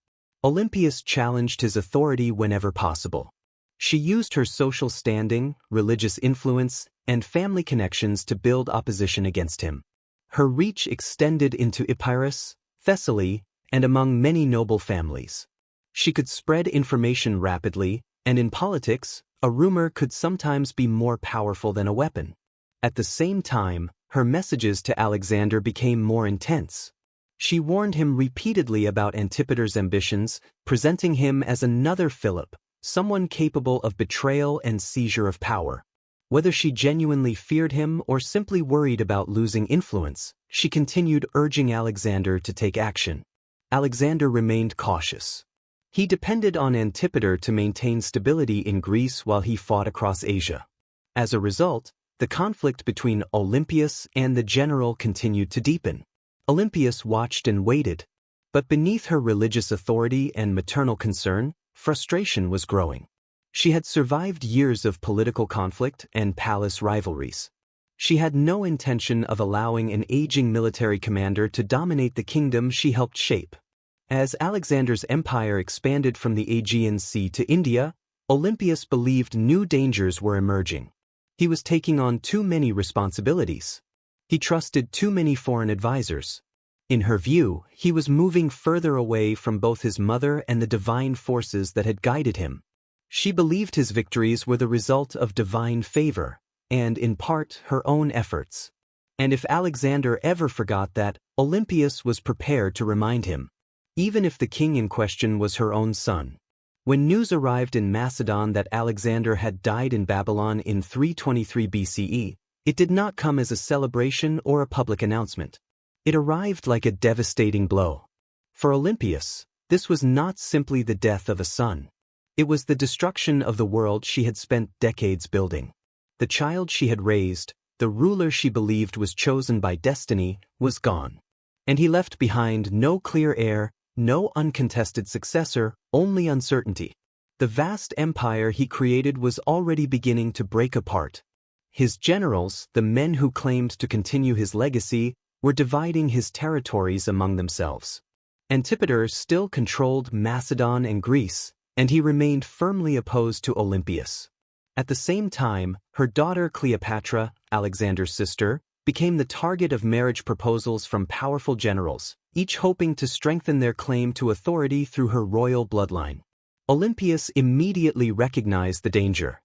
A: Olympias challenged his authority whenever possible. She used her social standing, religious influence, and family connections to build opposition against him. Her reach extended into Epirus, Thessaly, and among many noble families. She could spread information rapidly, and in politics, a rumor could sometimes be more powerful than a weapon. At the same time, her messages to Alexander became more intense. She warned him repeatedly about Antipater's ambitions, presenting him as another Philip, someone capable of betrayal and seizure of power. Whether she genuinely feared him or simply worried about losing influence, she continued urging Alexander to take action. Alexander remained cautious. He depended on Antipater to maintain stability in Greece while he fought across Asia. As a result, the conflict between Olympias and the general continued to deepen. Olympias watched and waited, but beneath her religious authority and maternal concern, frustration was growing. She had survived years of political conflict and palace rivalries. She had no intention of allowing an aging military commander to dominate the kingdom she helped shape. As Alexander's empire expanded from the Aegean Sea to India, Olympias believed new dangers were emerging. He was taking on too many responsibilities. He trusted too many foreign advisors. In her view, he was moving further away from both his mother and the divine forces that had guided him. She believed his victories were the result of divine favor, and in part her own efforts. And if Alexander ever forgot that, Olympias was prepared to remind him, even if the king in question was her own son. When news arrived in Macedon that Alexander had died in Babylon in 323 BCE, it did not come as a celebration or a public announcement. It arrived like a devastating blow. For Olympias, this was not simply the death of a son. It was the destruction of the world she had spent decades building. The child she had raised, the ruler she believed was chosen by destiny, was gone. And he left behind no clear heir, no uncontested successor, only uncertainty. The vast empire he created was already beginning to break apart. His generals, the men who claimed to continue his legacy, were dividing his territories among themselves. Antipater still controlled Macedon and Greece, and he remained firmly opposed to Olympias. At the same time, her daughter Cleopatra, Alexander's sister, became the target of marriage proposals from powerful generals, each hoping to strengthen their claim to authority through her royal bloodline. Olympias immediately recognized the danger.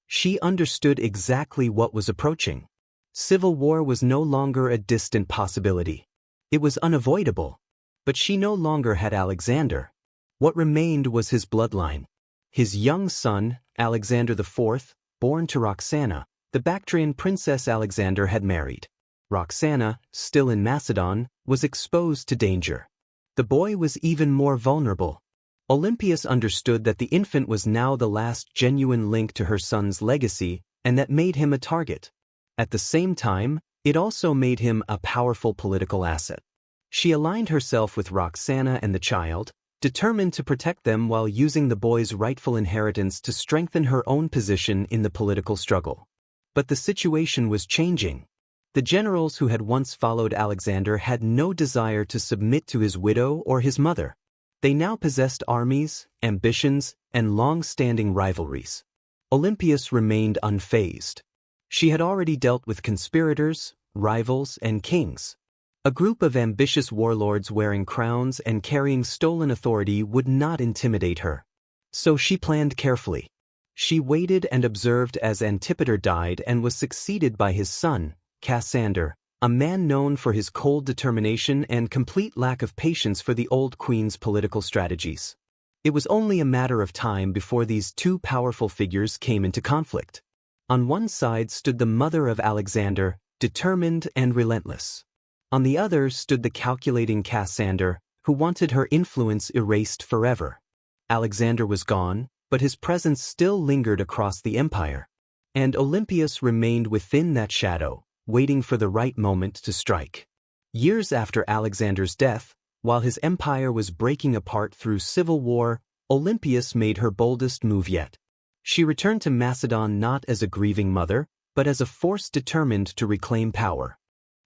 A: She understood exactly what was approaching. Civil war was no longer a distant possibility. It was unavoidable. But she no longer had Alexander. What remained was his bloodline. His young son, Alexander IV, born to Roxana, the Bactrian princess Alexander had married. Roxana, still in Macedon, was exposed to danger. The boy was even more vulnerable. Olympias understood that the infant was now the last genuine link to her son's legacy, and that made him a target. At the same time, it also made him a powerful political asset. She aligned herself with Roxana and the child, determined to protect them while using the boy's rightful inheritance to strengthen her own position in the political struggle. But the situation was changing. The generals who had once followed Alexander had no desire to submit to his widow or his mother. They now possessed armies, ambitions, and long-standing rivalries. Olympias remained unfazed. She had already dealt with conspirators, rivals, and kings. A group of ambitious warlords wearing crowns and carrying stolen authority would not intimidate her. So she planned carefully. She waited and observed as Antipater died and was succeeded by his son, Cassander, a man known for his cold determination and complete lack of patience for the old queen's political strategies. It was only a matter of time before these two powerful figures came into conflict. On one side stood the mother of Alexander, determined and relentless. On the other stood the calculating Cassander, who wanted her influence erased forever. Alexander was gone, but his presence still lingered across the empire. And Olympias remained within that shadow, waiting for the right moment to strike. Years after Alexander's death, while his empire was breaking apart through civil war, Olympias made her boldest move yet. She returned to Macedon not as a grieving mother, but as a force determined to reclaim power.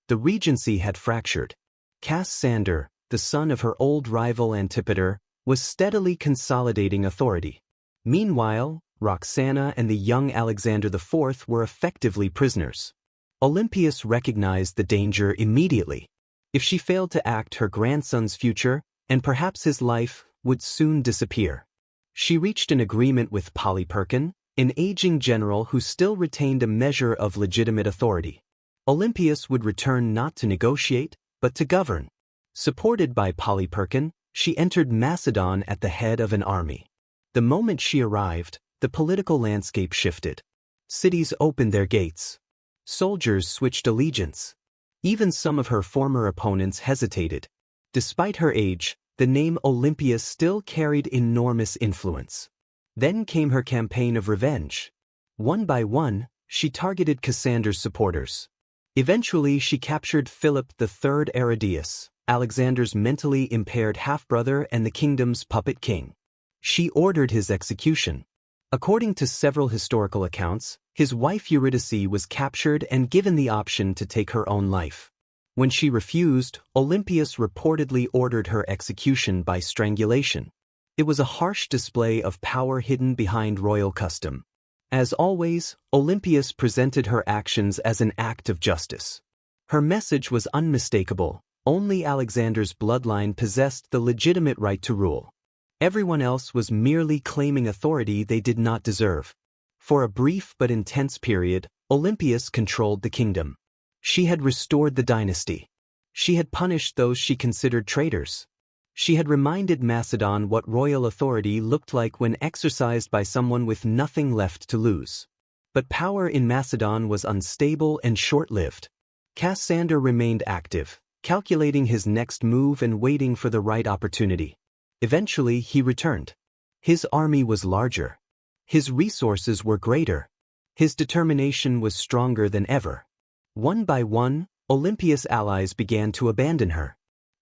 A: The regency had fractured. Cassander, the son of her old rival Antipater, was steadily consolidating authority. Meanwhile, Roxana and the young Alexander IV were effectively prisoners. Olympias recognized the danger immediately. If she failed to act, her grandson's future, and perhaps his life, would soon disappear. She reached an agreement with Polyperchon, an aging general who still retained a measure of legitimate authority. Olympias would return not to negotiate, but to govern. Supported by Polyperchon, she entered Macedon at the head of an army. The moment she arrived, the political landscape shifted. Cities opened their gates. Soldiers switched allegiance. Even some of her former opponents hesitated. Despite her age, the name Olympias still carried enormous influence. Then came her campaign of revenge. One by one, she targeted Cassander's supporters. Eventually, she captured Philip III Aridaeus, Alexander's mentally impaired half-brother and the kingdom's puppet king. She ordered his execution. According to several historical accounts, his wife Eurydice was captured and given the option to take her own life. When she refused, Olympias reportedly ordered her execution by strangulation. It was a harsh display of power hidden behind royal custom. As always, Olympias presented her actions as an act of justice. Her message was unmistakable: only Alexander's bloodline possessed the legitimate right to rule. Everyone else was merely claiming authority they did not deserve. For a brief but intense period, Olympias controlled the kingdom. She had restored the dynasty. She had punished those she considered traitors. She had reminded Macedon what royal authority looked like when exercised by someone with nothing left to lose. But power in Macedon was unstable and short-lived. Cassander remained active, calculating his next move and waiting for the right opportunity. Eventually, he returned. His army was larger. His resources were greater. His determination was stronger than ever. One by one, Olympias' allies began to abandon her.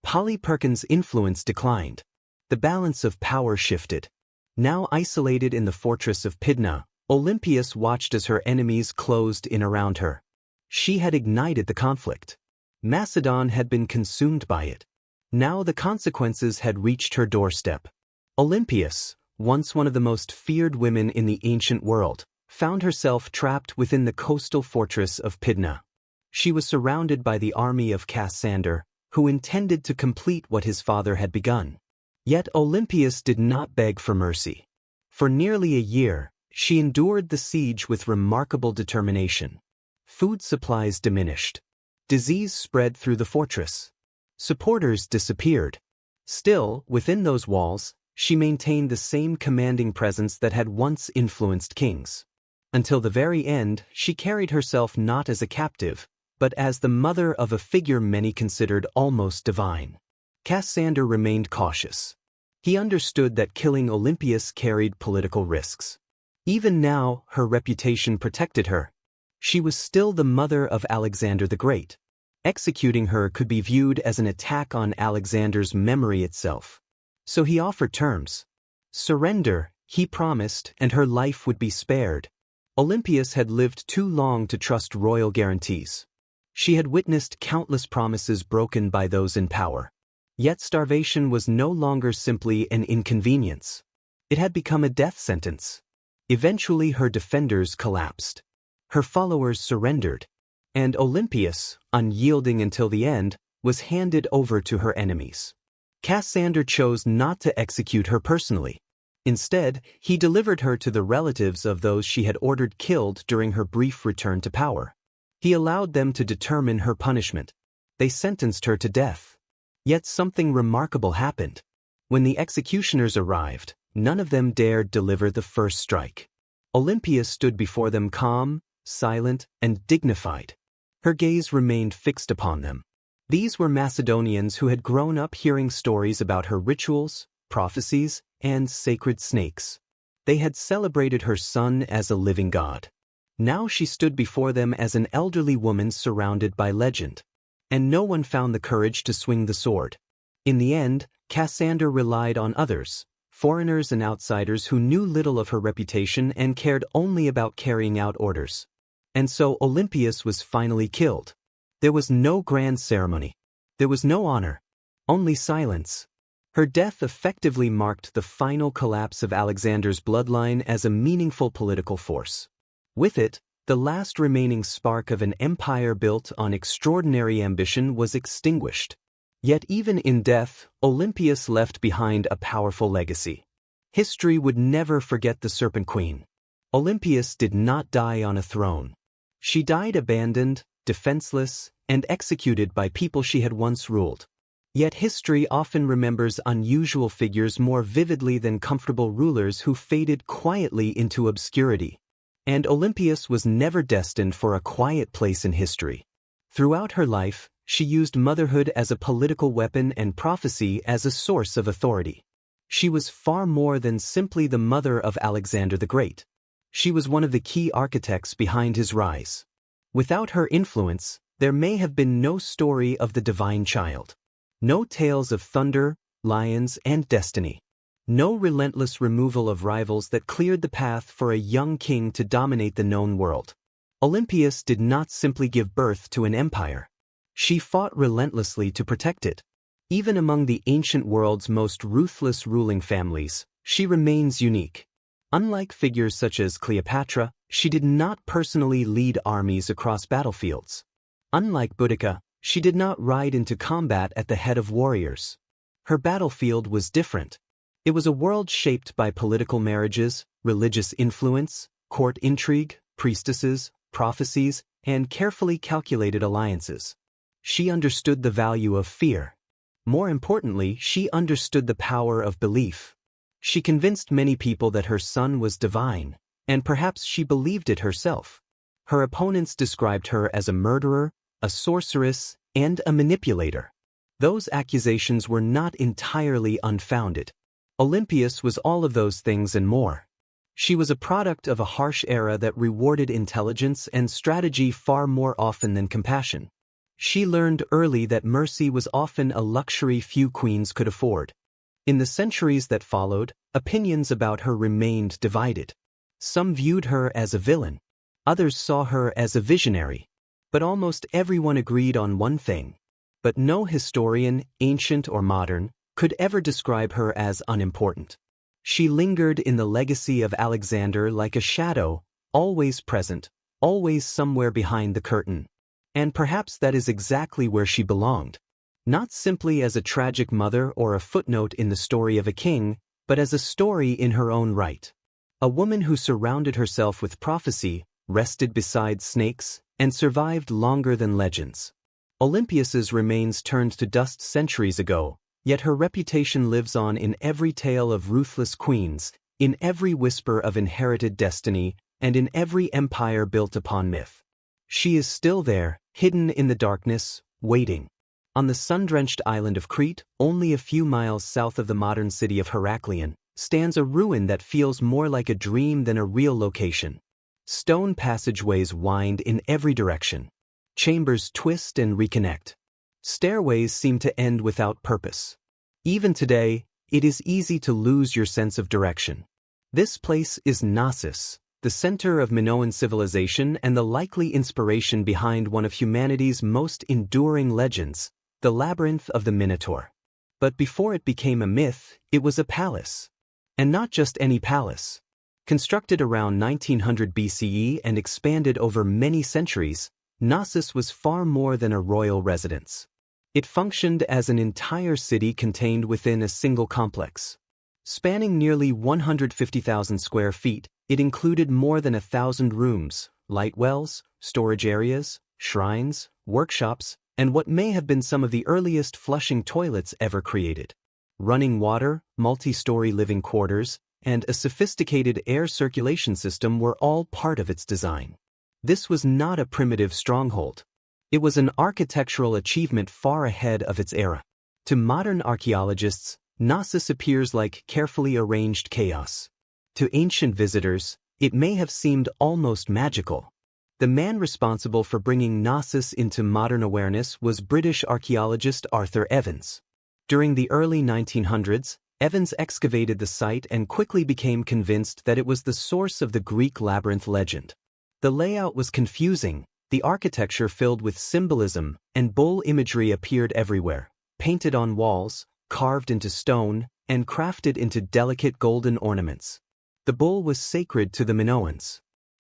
A: Polyperchon's influence declined. The balance of power shifted. Now isolated in the fortress of Pydna, Olympias watched as her enemies closed in around her. She had ignited the conflict. Macedon had been consumed by it. Now the consequences had reached her doorstep. Olympias, once one of the most feared women in the ancient world, found herself trapped within the coastal fortress of Pydna. She was surrounded by the army of Cassander, who intended to complete what his father had begun. Yet Olympias did not beg for mercy. For nearly a year, she endured the siege with remarkable determination. Food supplies diminished. Disease spread through the fortress. Supporters disappeared. Still, within those walls, she maintained the same commanding presence that had once influenced kings. Until the very end, she carried herself not as a captive, but as the mother of a figure many considered almost divine. Cassander remained cautious. He understood that killing Olympias carried political risks. Even now, her reputation protected her. She was still the mother of Alexander the Great. Executing her could be viewed as an attack on Alexander's memory itself. So he offered terms. Surrender, he promised, and her life would be spared. Olympias had lived too long to trust royal guarantees. She had witnessed countless promises broken by those in power. Yet starvation was no longer simply an inconvenience. It had become a death sentence. Eventually her defenders collapsed. Her followers surrendered. And Olympias, unyielding until the end, was handed over to her enemies. Cassander chose not to execute her personally. Instead, he delivered her to the relatives of those she had ordered killed during her brief return to power. He allowed them to determine her punishment. They sentenced her to death. Yet something remarkable happened. When the executioners arrived, none of them dared deliver the first strike. Olympias stood before them calm, silent, and dignified. Her gaze remained fixed upon them. These were Macedonians who had grown up hearing stories about her rituals, prophecies, and sacred snakes. They had celebrated her son as a living god. Now she stood before them as an elderly woman surrounded by legend. And no one found the courage to swing the sword. In the end, Cassander relied on others, foreigners and outsiders who knew little of her reputation and cared only about carrying out orders. And so Olympias was finally killed. There was no grand ceremony. There was no honor, only silence. Her death effectively marked the final collapse of Alexander's bloodline as a meaningful political force. With it, the last remaining spark of an empire built on extraordinary ambition was extinguished. Yet even in death, Olympias left behind a powerful legacy. History would never forget the Serpent Queen. Olympias did not die on a throne. She died abandoned, defenseless, and executed by people she had once ruled. Yet history often remembers unusual figures more vividly than comfortable rulers who faded quietly into obscurity. And Olympias was never destined for a quiet place in history. Throughout her life, she used motherhood as a political weapon and prophecy as a source of authority. She was far more than simply the mother of Alexander the Great. She was one of the key architects behind his rise. Without her influence, there may have been no story of the divine child. No tales of thunder, lions, and destiny. No relentless removal of rivals that cleared the path for a young king to dominate the known world. Olympias did not simply give birth to an empire. She fought relentlessly to protect it. Even among the ancient world's most ruthless ruling families, she remains unique. Unlike figures such as Cleopatra, she did not personally lead armies across battlefields. Unlike Boudica, she did not ride into combat at the head of warriors. Her battlefield was different. It was a world shaped by political marriages, religious influence, court intrigue, priestesses, prophecies, and carefully calculated alliances. She understood the value of fear. More importantly, she understood the power of belief. She convinced many people that her son was divine, and perhaps she believed it herself. Her opponents described her as a murderer, a sorceress, and a manipulator. Those accusations were not entirely unfounded. Olympias was all of those things and more. She was a product of a harsh era that rewarded intelligence and strategy far more often than compassion. She learned early that mercy was often a luxury few queens could afford. In the centuries that followed, opinions about her remained divided. Some viewed her as a villain. Others saw her as a visionary. But almost everyone agreed on one thing. But no historian, ancient or modern, could ever describe her as unimportant. She lingered in the legacy of Alexander like a shadow, always present, always somewhere behind the curtain. And perhaps that is exactly where she belonged. Not simply as a tragic mother or a footnote in the story of a king, but as a story in her own right. A woman who surrounded herself with prophecy, rested beside snakes, and survived longer than legends. Olympias's remains turned to dust centuries ago, yet her reputation lives on in every tale of ruthless queens, in every whisper of inherited destiny, and in every empire built upon myth. She is still there, hidden in the darkness, waiting. On the sun-drenched island of Crete, only a few miles south of the modern city of Heraklion, stands a ruin that feels more like a dream than a real location. Stone passageways wind in every direction. Chambers twist and reconnect. Stairways seem to end without purpose. Even today, it is easy to lose your sense of direction. This place is Knossos, the center of Minoan civilization and the likely inspiration behind one of humanity's most enduring legends, the Labyrinth of the Minotaur. But before it became a myth, it was a palace. And not just any palace. Constructed around 1900 BCE and expanded over many centuries, Knossos was far more than a royal residence. It functioned as an entire city contained within a single complex. Spanning nearly 150,000 square feet, it included more than 1,000 rooms, light wells, storage areas, shrines, workshops, and what may have been some of the earliest flushing toilets ever created. Running water, multi-story living quarters, and a sophisticated air circulation system were all part of its design. This was not a primitive stronghold. It was an architectural achievement far ahead of its era. To modern archaeologists, Knossos appears like carefully arranged chaos. To ancient visitors, it may have seemed almost magical. The man responsible for bringing Knossos into modern awareness was British archaeologist Arthur Evans. During the early 1900s, Evans excavated the site and quickly became convinced that it was the source of the Greek labyrinth legend. The layout was confusing, The architecture filled with symbolism and bull imagery appeared everywhere, painted on walls, carved into stone, and crafted into delicate golden ornaments. The bull was sacred to the Minoans.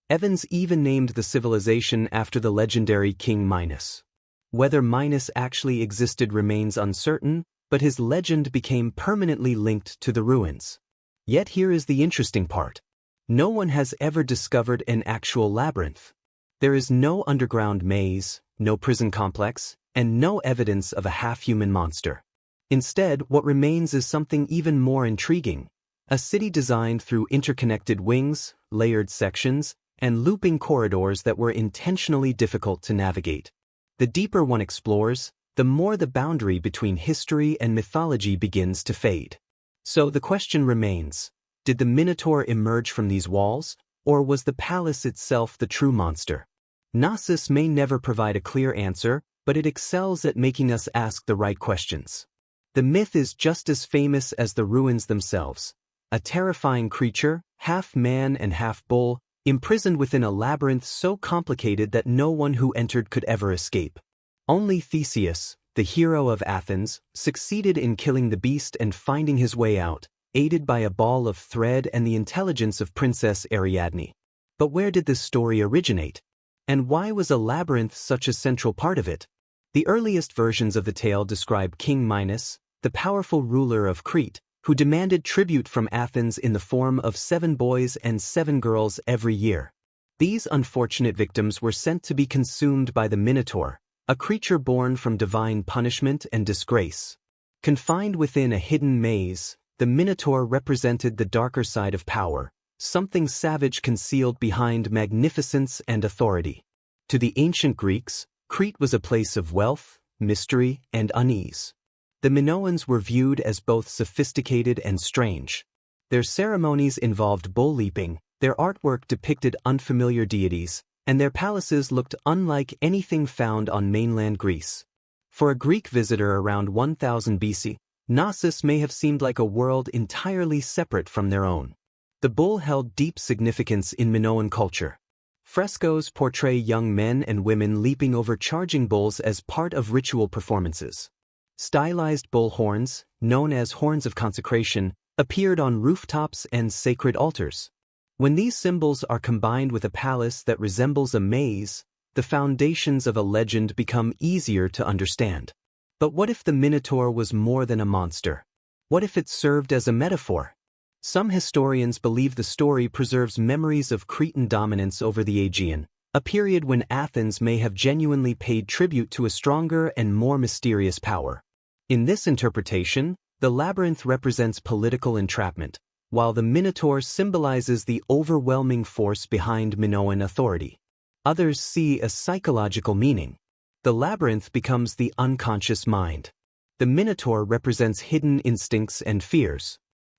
A: Evans even named the civilization after the legendary King Minos. Whether Minos actually existed remains uncertain, but his legend became permanently linked to the ruins. Yet here is the interesting part. No one has ever discovered an actual labyrinth. There is no underground maze, no prison complex, and no evidence of a half-human monster. Instead, what remains is something even more intriguing. A city designed through interconnected wings, layered sections, and looping corridors that were intentionally difficult to navigate. The deeper one explores, the more the boundary between history and mythology begins to fade. So the question remains, did the Minotaur emerge from these walls, or was the palace itself the true monster? Knossos may never provide a clear answer, but it excels at making us ask the right questions. The myth is just as famous as the ruins themselves. A terrifying creature, half man and half bull, imprisoned within a labyrinth so complicated that no one who entered could ever escape. Only Theseus, the hero of Athens, succeeded in killing the beast and finding his way out, aided by a ball of thread and the intelligence of Princess Ariadne. But where did this story originate? And why was a labyrinth such a central part of it? The earliest versions of the tale describe King Minos, the powerful ruler of Crete, who demanded tribute from Athens in the form of 7 boys and 7 girls every year. These unfortunate victims were sent to be consumed by the Minotaur, a creature born from divine punishment and disgrace. Confined within a hidden maze, the Minotaur represented the darker side of power, something savage concealed behind magnificence and authority. To the ancient Greeks, Crete was a place of wealth, mystery, and unease. The Minoans were viewed as both sophisticated and strange. Their ceremonies involved bull leaping, their artwork depicted unfamiliar deities, and their palaces looked unlike anything found on mainland Greece. For a Greek visitor around 1000 BC, Knossos may have seemed like a world entirely separate from their own. The bull held deep significance in Minoan culture. Frescoes portray young men and women leaping over charging bulls as part of ritual performances. Stylized bull horns, known as horns of consecration, appeared on rooftops and sacred altars. When these symbols are combined with a palace that resembles a maze, the foundations of a legend become easier to understand. But what if the Minotaur was more than a monster? What if it served as a metaphor? Some historians believe the story preserves memories of Cretan dominance over the Aegean, a period when Athens may have genuinely paid tribute to a stronger and more mysterious power. In this interpretation, the labyrinth represents political entrapment, while the Minotaur symbolizes the overwhelming force behind Minoan authority. Others see a psychological meaning. The labyrinth becomes the unconscious mind. The Minotaur represents hidden instincts and fears.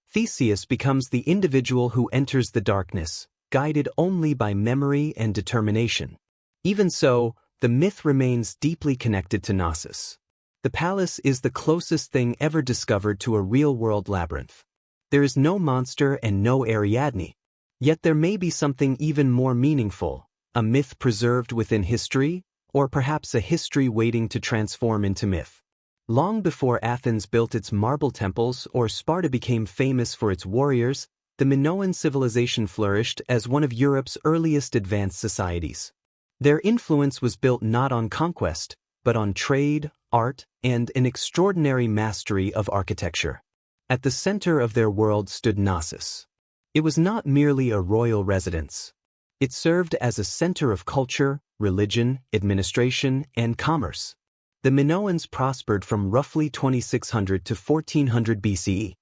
A: Theseus becomes the individual who enters the darkness, guided only by memory and determination. Even so, the myth remains deeply connected to Knossos. The palace is the closest thing ever discovered to a real-world labyrinth. There is no monster and no Ariadne. Yet there may be something even more meaningful, a myth preserved within history, or perhaps a history waiting to transform into myth. Long before Athens built its marble temples or Sparta became famous for its warriors, the Minoan civilization flourished as one of Europe's earliest advanced societies. Their influence was built not on conquest, but on trade, art, and an extraordinary mastery of architecture. At the center of their world stood Knossos. It was not merely a royal residence. It served as a center of culture, religion, administration, and commerce. The Minoans prospered from roughly 2600 to 1400 BCE.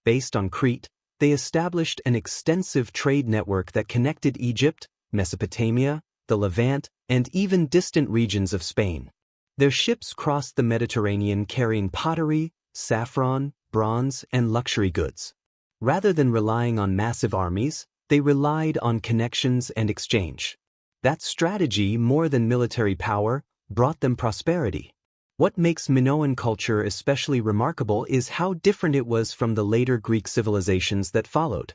A: Based on Crete, they established an extensive trade network that connected Egypt, Mesopotamia, the Levant, and even distant regions of Spain. Their ships crossed the Mediterranean carrying pottery, saffron, bronze, and luxury goods. Rather than relying on massive armies, they relied on connections and exchange. That strategy, more than military power, brought them prosperity. What makes Minoan culture especially remarkable is how different it was from the later Greek civilizations that followed.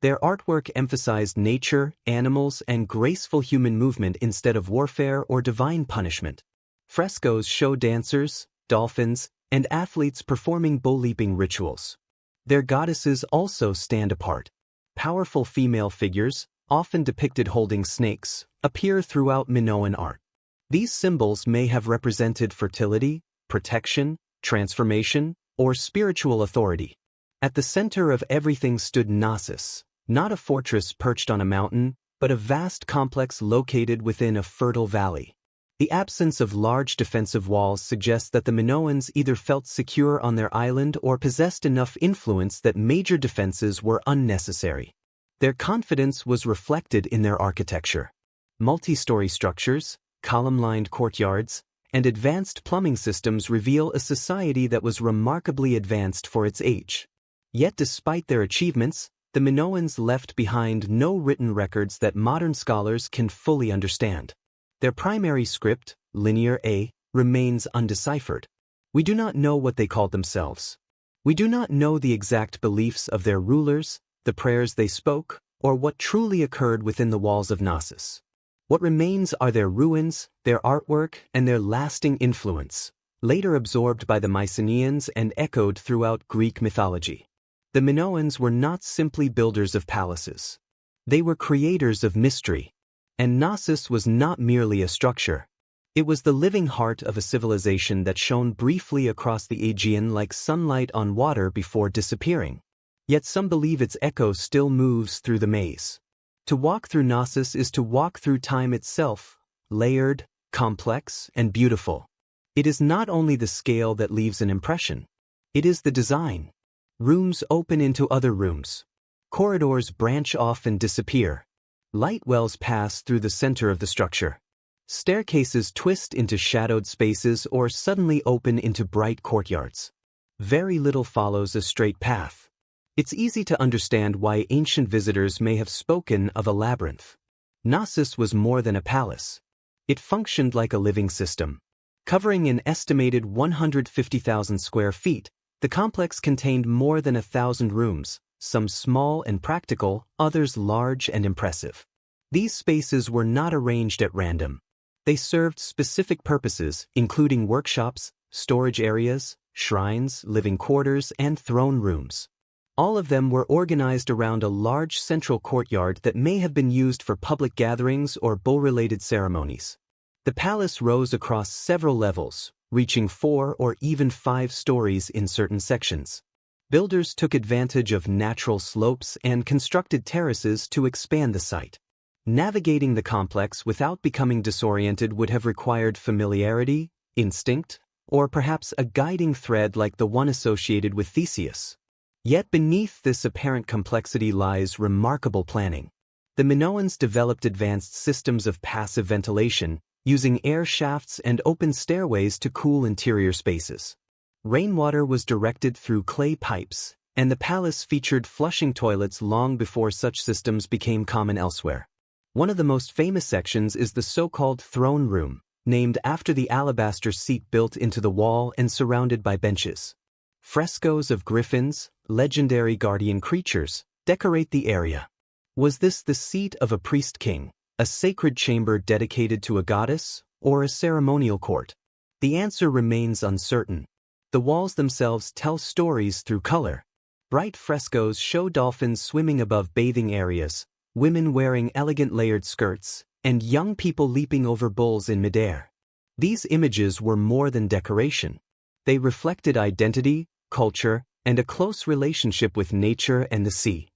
A: Their artwork emphasized nature, animals, and graceful human movement instead of warfare or divine punishment. Frescoes show dancers, dolphins, and athletes performing bull-leaping rituals. Their goddesses also stand apart. Powerful female figures, often depicted holding snakes, appear throughout Minoan art. These symbols may have represented fertility, protection, transformation, or spiritual authority. At the center of everything stood Knossos, not a fortress perched on a mountain, but a vast complex located within a fertile valley. The absence of large defensive walls suggests that the Minoans either felt secure on their island or possessed enough influence that major defenses were unnecessary. Their confidence was reflected in their architecture. Multi-story structures, column-lined courtyards, and advanced plumbing systems reveal a society that was remarkably advanced for its age. Yet despite their achievements, the Minoans left behind no written records that modern scholars can fully understand. Their primary script, Linear A, remains undeciphered. We do not know what they called themselves. We do not know the exact beliefs of their rulers, the prayers they spoke, or what truly occurred within the walls of Knossos. What remains are their ruins, their artwork, and their lasting influence, later absorbed by the Mycenaeans and echoed throughout Greek mythology. The Minoans were not simply builders of palaces. They were creators of mystery. And Knossos was not merely a structure. It was the living heart of a civilization that shone briefly across the Aegean like sunlight on water before disappearing. Yet some believe its echo still moves through the maze. To walk through Knossos is to walk through time itself, layered, complex, and beautiful. It is not only the scale that leaves an impression. It is the design. Rooms open into other rooms. Corridors branch off and disappear. Light wells pass through the center of the structure. Staircases twist into shadowed spaces or suddenly open into bright courtyards. Very little follows a straight path. It's easy to understand why ancient visitors may have spoken of a labyrinth. Knossos was more than a palace. It functioned like a living system. Covering an estimated 150,000 square feet, the complex contained more than 1,000 rooms, some small and practical, others large and impressive. These spaces were not arranged at random. They served specific purposes, including workshops, storage areas, shrines, living quarters, and throne rooms. All of them were organized around a large central courtyard that may have been used for public gatherings or bull-related ceremonies. The palace rose across several levels, reaching 4 or even 5 stories in certain sections. Builders took advantage of natural slopes and constructed terraces to expand the site. Navigating the complex without becoming disoriented would have required familiarity, instinct, or perhaps a guiding thread like the one associated with Theseus. Yet beneath this apparent complexity lies remarkable planning. The Minoans developed advanced systems of passive ventilation, using air shafts and open stairways to cool interior spaces. Rainwater was directed through clay pipes, and the palace featured flushing toilets long before such systems became common elsewhere. One of the most famous sections is the so-called throne room, named after the alabaster seat built into the wall and surrounded by benches. Frescoes of griffins, legendary guardian creatures, decorate the area. Was this the seat of a priest-king, a sacred chamber dedicated to a goddess, or a ceremonial court? The answer remains uncertain. The walls themselves tell stories through color. Bright frescoes show dolphins swimming above bathing areas, women wearing elegant layered skirts, and young people leaping over bulls in midair. These images were more than decoration. They reflected identity, culture, and a close relationship with nature and the sea.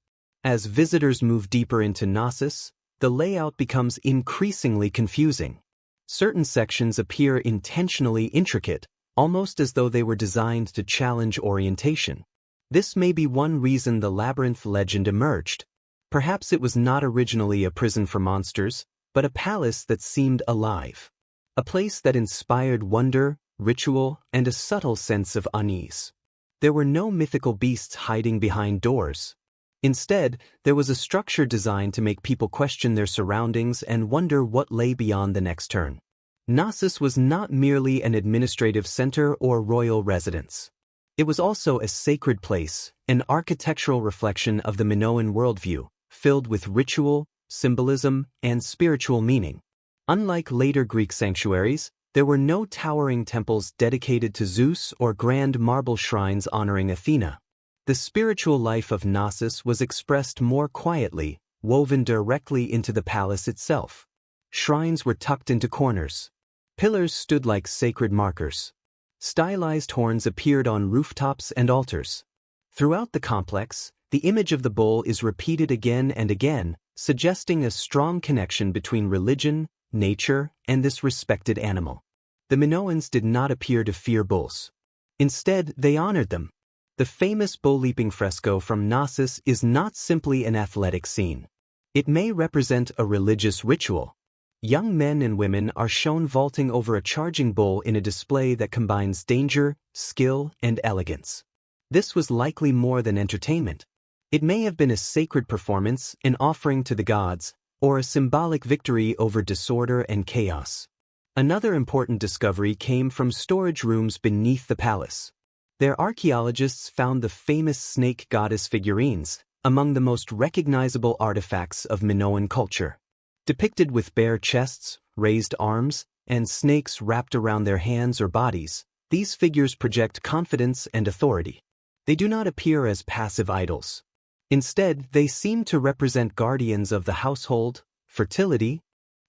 A: As visitors move deeper into Knossos, the layout becomes increasingly confusing. Certain sections appear intentionally intricate, almost as though they were designed to challenge orientation. This may be one reason the labyrinth legend emerged. Perhaps it was not originally a prison for monsters, but a palace that seemed alive. A place that inspired wonder, ritual, and a subtle sense of unease. There were no mythical beasts hiding behind doors. Instead, there was a structure designed to make people question their surroundings and wonder what lay beyond the next turn. Knossos was not merely an administrative center or royal residence. It was also a sacred place, an architectural reflection of the Minoan worldview, filled with ritual, symbolism, and spiritual meaning. Unlike later Greek sanctuaries, there were no towering temples dedicated to Zeus or grand marble shrines honoring Athena. The spiritual life of Knossos was expressed more quietly, woven directly into the palace itself. Shrines were tucked into corners. Pillars stood like sacred markers. Stylized horns appeared on rooftops and altars. Throughout the complex, the image of the bull is repeated again and again, suggesting a strong connection between religion, nature, and this respected animal. The Minoans did not appear to fear bulls. Instead, they honored them. The famous bull-leaping fresco from Knossos is not simply an athletic scene. It may represent a religious ritual. Young men and women are shown vaulting over a charging bull in a display that combines danger, skill, and elegance. This was likely more than entertainment. It may have been a sacred performance, an offering to the gods, or a symbolic victory over disorder and chaos. Another important discovery came from storage rooms beneath the palace. There archaeologists found the famous snake goddess figurines, among the most recognizable artifacts of Minoan culture. Depicted with bare chests, raised arms, and snakes wrapped around their hands or bodies, these figures project confidence and authority. They do not appear as passive idols. Instead, they seem to represent guardians of the household, fertility,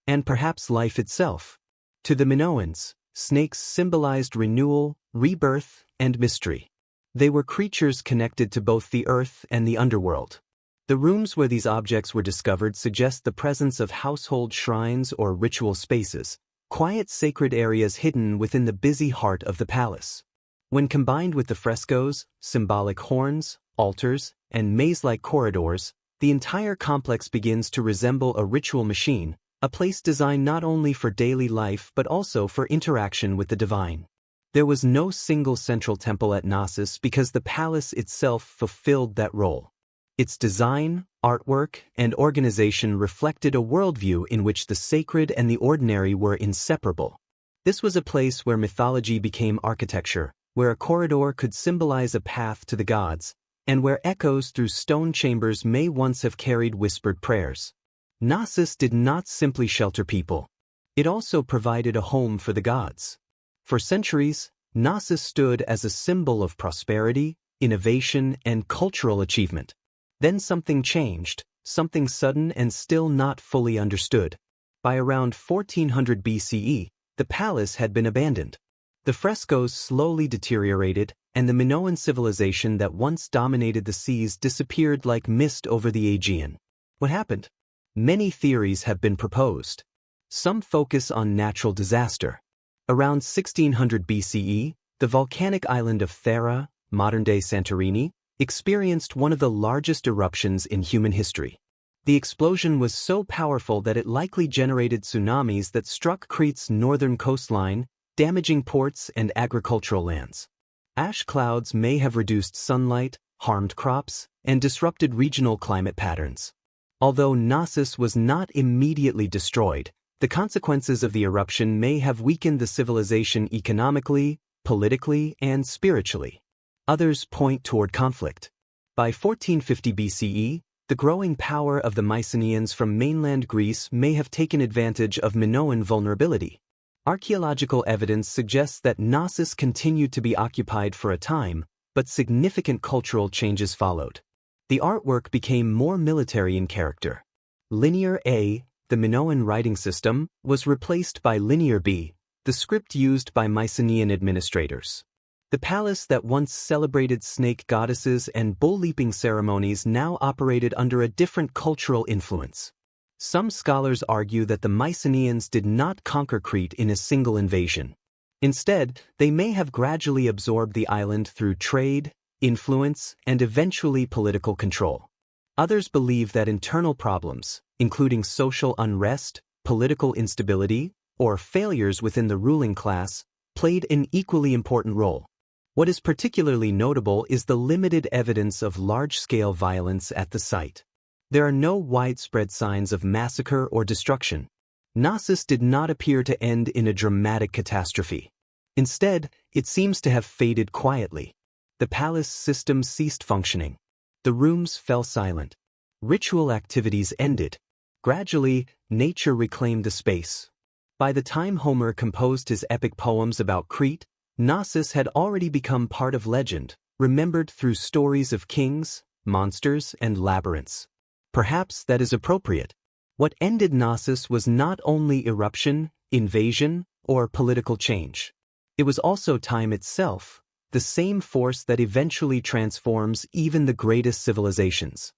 A: and perhaps life itself. To the Minoans, snakes symbolized renewal, rebirth, and mystery. They were creatures connected to both the earth and the underworld. The rooms where these objects were discovered suggest the presence of household shrines or ritual spaces, quiet sacred areas hidden within the busy heart of the palace. When combined with the frescoes, symbolic horns, altars, and maze-like corridors, the entire complex begins to resemble a ritual machine, a place designed not only for daily life but also for interaction with the divine. There was no single central temple at Knossos because the palace itself fulfilled that role. Its design, artwork, and organization reflected a worldview in which the sacred and the ordinary were inseparable. This was a place where mythology became architecture, where a corridor could symbolize a path to the gods, and where echoes through stone chambers may once have carried whispered prayers. Knossos did not simply shelter people. It also provided a home for the gods. For centuries, Knossos stood as a symbol of prosperity, innovation, and cultural achievement. Then something changed, something sudden and still not fully understood. By around 1400 BCE, the palace had been abandoned. The frescoes slowly deteriorated, and the Minoan civilization that once dominated the seas disappeared like mist over the Aegean. What happened? Many theories have been proposed. Some focus on natural disaster. Around 1600 BCE, the volcanic island of Thera, modern-day Santorini, experienced one of the largest eruptions in human history. The explosion was so powerful that it likely generated tsunamis that struck Crete's northern coastline, damaging ports and agricultural lands. Ash clouds may have reduced sunlight, harmed crops, and disrupted regional climate patterns. Although Knossos was not immediately destroyed, the consequences of the eruption may have weakened the civilization economically, politically, and spiritually. Others point toward conflict. By 1450 BCE, the growing power of the Mycenaeans from mainland Greece may have taken advantage of Minoan vulnerability. Archaeological evidence suggests that Knossos continued to be occupied for a time, but significant cultural changes followed. The artwork became more military in character. Linear A, the Minoan writing system, was replaced by Linear B, the script used by Mycenaean administrators. The palace that once celebrated snake goddesses and bull-leaping ceremonies now operated under a different cultural influence. Some scholars argue that the Mycenaeans did not conquer Crete in a single invasion. Instead, they may have gradually absorbed the island through trade, influence, and eventually political control. Others believe that internal problems, including social unrest, political instability, or failures within the ruling class, played an equally important role. What is particularly notable is the limited evidence of large-scale violence at the site. There are no widespread signs of massacre or destruction. Knossos did not appear to end in a dramatic catastrophe. Instead, it seems to have faded quietly. The palace system ceased functioning. The rooms fell silent. Ritual activities ended. Gradually, nature reclaimed the space. By the time Homer composed his epic poems about Crete, Knossos had already become part of legend, remembered through stories of kings, monsters, and labyrinths. Perhaps that is appropriate. What ended Knossos was not only eruption, invasion, or political change. It was also time itself, the same force that eventually transforms even the greatest civilizations.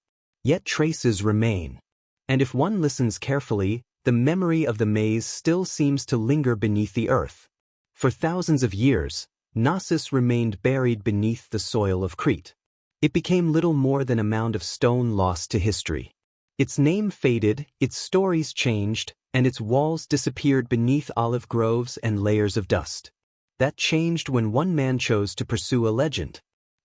A: Yet traces remain. And if one listens carefully, the memory of the maze still seems to linger beneath the earth. For thousands of years, Knossos remained buried beneath the soil of Crete. It became little more than a mound of stone lost to history. Its name faded, its stories changed, and its walls disappeared beneath olive groves and layers of dust. That changed when one man chose to pursue a legend.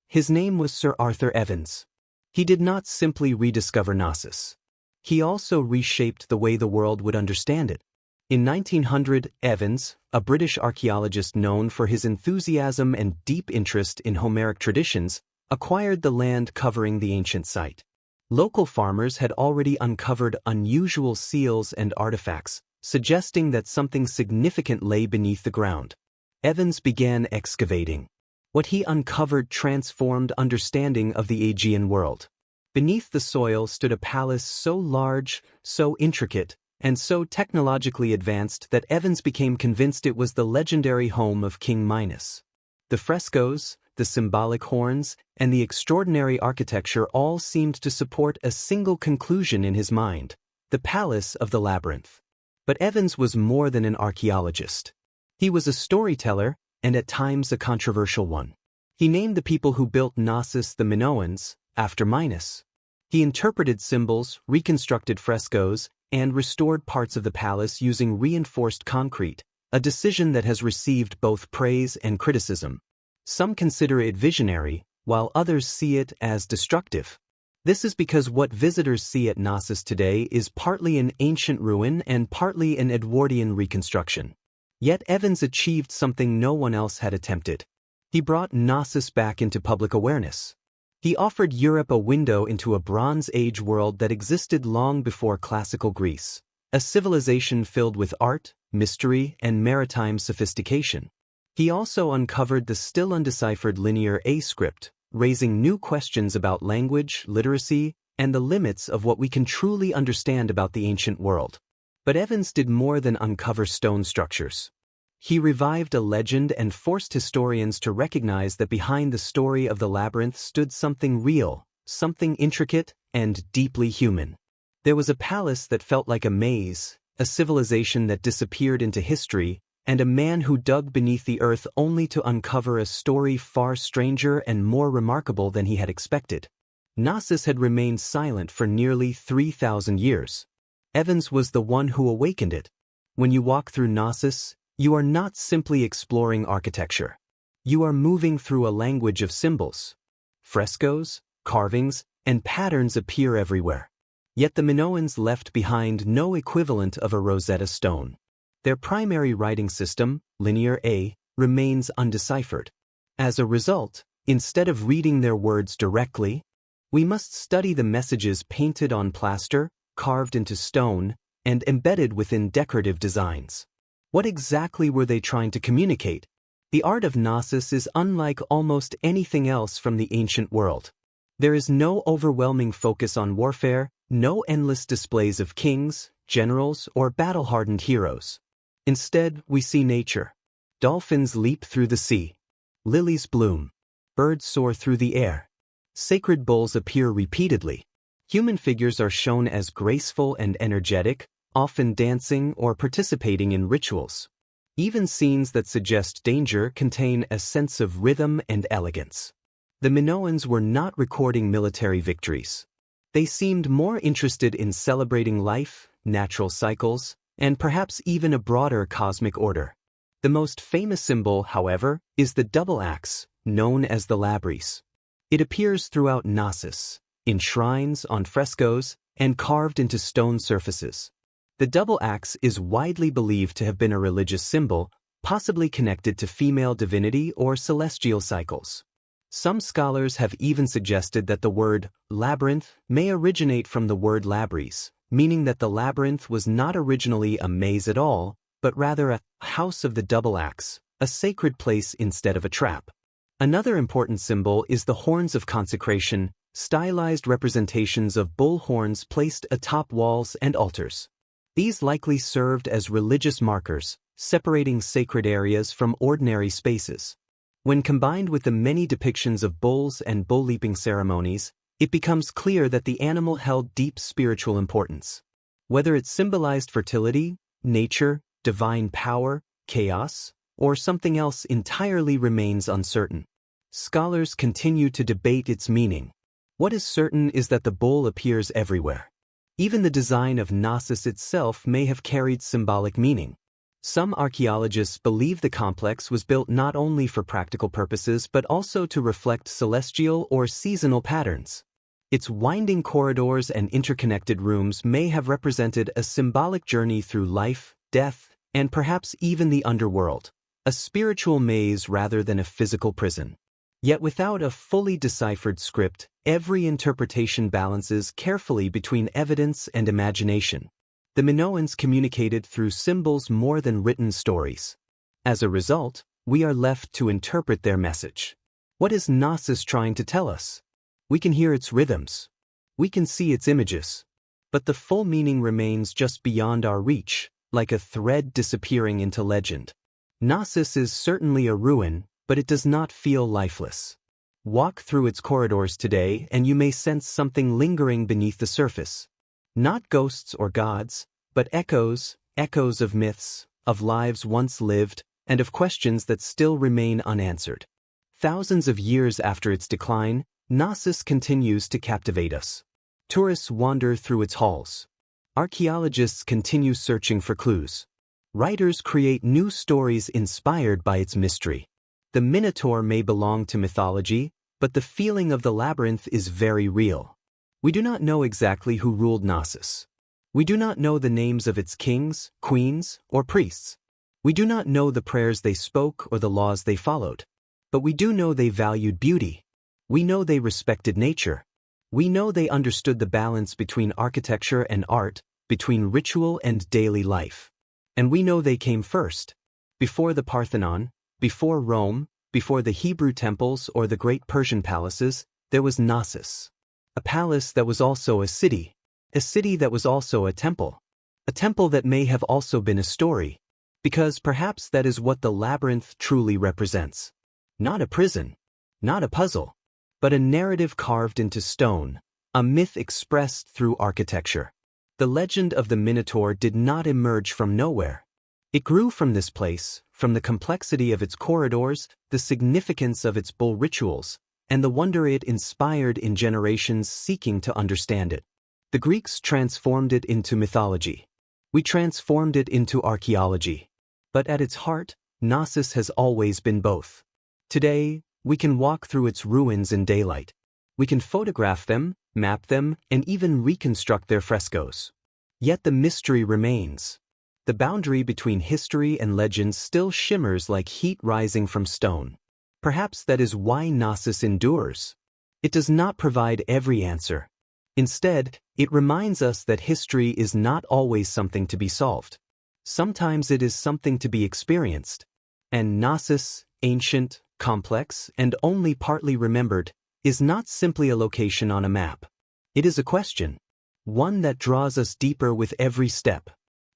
A: His name was Sir Arthur Evans. He did not simply rediscover Knossos. He also reshaped the way the world would understand it. In 1900, Evans, a British archaeologist known for his enthusiasm and deep interest in Homeric traditions, acquired the land covering the ancient site. Local farmers had already uncovered unusual seals and artifacts, suggesting that something significant lay beneath the ground. Evans began excavating. What he uncovered transformed understanding of the Aegean world. Beneath the soil stood a palace so large, so intricate, and so technologically advanced that Evans became convinced it was the legendary home of King Minos. The frescoes, the symbolic horns, and the extraordinary architecture all seemed to support a single conclusion in his mind: the Palace of the Labyrinth. But Evans was more than an archaeologist. He was a storyteller, and at times a controversial one. He named the people who built Knossos the Minoans, after Minos. He interpreted symbols, reconstructed frescoes, and restored parts of the palace using reinforced concrete, a decision that has received both praise and criticism. Some consider it visionary, while others see it as destructive. This is because what visitors see at Knossos today is partly an ancient ruin and partly an Edwardian reconstruction. Yet Evans achieved something no one else had attempted. He brought Knossos back into public awareness. He offered Europe a window into a Bronze Age world that existed long before classical Greece, a civilization filled with art, mystery, and maritime sophistication. He also uncovered the still undeciphered Linear A script, raising new questions about language, literacy, and the limits of what we can truly understand about the ancient world. But Evans did more than uncover stone structures. He revived a legend and forced historians to recognize that behind the story of the labyrinth stood something real, something intricate, and deeply human. There was a palace that felt like a maze, a civilization that disappeared into history, and a man who dug beneath the earth only to uncover a story far stranger and more remarkable than he had expected. Knossos had remained silent for nearly 3,000 years. Evans was the one who awakened it. When you walk through Knossos, you are not simply exploring architecture. You are moving through a language of symbols. Frescoes, carvings, and patterns appear everywhere. Yet the Minoans left behind no equivalent of a Rosetta Stone. Their primary writing system, Linear A, remains undeciphered. As a result, instead of reading their words directly, we must study the messages painted on plaster, carved into stone, and embedded within decorative designs. What exactly were they trying to communicate? The art of Knossos is unlike almost anything else from the ancient world. There is no overwhelming focus on warfare, no endless displays of kings, generals, or battle-hardened heroes. Instead, we see nature. Dolphins leap through the sea. Lilies bloom. Birds soar through the air. Sacred bulls appear repeatedly. Human figures are shown as graceful and energetic, often dancing or participating in rituals. Even scenes that suggest danger contain a sense of rhythm and elegance. The Minoans were not recording military victories. They seemed more interested in celebrating life, natural cycles, and perhaps even a broader cosmic order. The most famous symbol, however, is the double axe, known as the labrys. It appears throughout Knossos, in shrines, on frescoes, and carved into stone surfaces. The double axe is widely believed to have been a religious symbol, possibly connected to female divinity or celestial cycles. Some scholars have even suggested that the word labyrinth may originate from the word labris, meaning that the labyrinth was not originally a maze at all, but rather a house of the double axe, a sacred place instead of a trap. Another important symbol is the horns of consecration, stylized representations of bull horns placed atop walls and altars. These likely served as religious markers, separating sacred areas from ordinary spaces. When combined with the many depictions of bulls and bull-leaping ceremonies, it becomes clear that the animal held deep spiritual importance. Whether it symbolized fertility, nature, divine power, chaos, or something else entirely remains uncertain. Scholars continue to debate its meaning. What is certain is that the bull appears everywhere. Even the design of Knossos itself may have carried symbolic meaning. Some archaeologists believe the complex was built not only for practical purposes but also to reflect celestial or seasonal patterns. Its winding corridors and interconnected rooms may have represented a symbolic journey through life, death, and perhaps even the underworld, a spiritual maze rather than a physical prison. Yet without a fully deciphered script, every interpretation balances carefully between evidence and imagination. The Minoans communicated through symbols more than written stories. As a result, we are left to interpret their message. What is Knossos trying to tell us? We can hear its rhythms. We can see its images. But the full meaning remains just beyond our reach, like a thread disappearing into legend. Knossos is certainly a ruin, but it does not feel lifeless. Walk through its corridors today and you may sense something lingering beneath the surface. Not ghosts or gods, but echoes of myths, of lives once lived, and of questions that still remain unanswered. Thousands of years after its decline, Knossos continues to captivate us. Tourists wander through its halls. Archaeologists continue searching for clues. Writers create new stories inspired by its mystery. The Minotaur may belong to mythology, but the feeling of the labyrinth is very real. We do not know exactly who ruled Knossos. We do not know the names of its kings, queens, or priests. We do not know the prayers they spoke or the laws they followed. But we do know they valued beauty. We know they respected nature. We know they understood the balance between architecture and art, between ritual and daily life. And we know they came first. Before the Parthenon, before Rome, before the Hebrew temples or the great Persian palaces, there was Knossos. A palace that was also a city that was also a temple that may have also been a story, because perhaps that is what the labyrinth truly represents. Not a prison, not a puzzle, but a narrative carved into stone, a myth expressed through architecture. The legend of the Minotaur did not emerge from nowhere. It grew from this place, from the complexity of its corridors, the significance of its bull rituals, and the wonder it inspired in generations seeking to understand it. The Greeks transformed it into mythology. We transformed it into archaeology. But at its heart, Knossos has always been both. Today, we can walk through its ruins in daylight. We can photograph them, map them, and even reconstruct their frescoes. Yet the mystery remains. The boundary between history and legend still shimmers like heat rising from stone. Perhaps that is why Knossos endures. It does not provide every answer. Instead, it reminds us that history is not always something to be solved. Sometimes it is something to be experienced. And Knossos, ancient, complex, and only partly remembered, is not simply a location on a map. It is a question. One that draws us deeper with every step.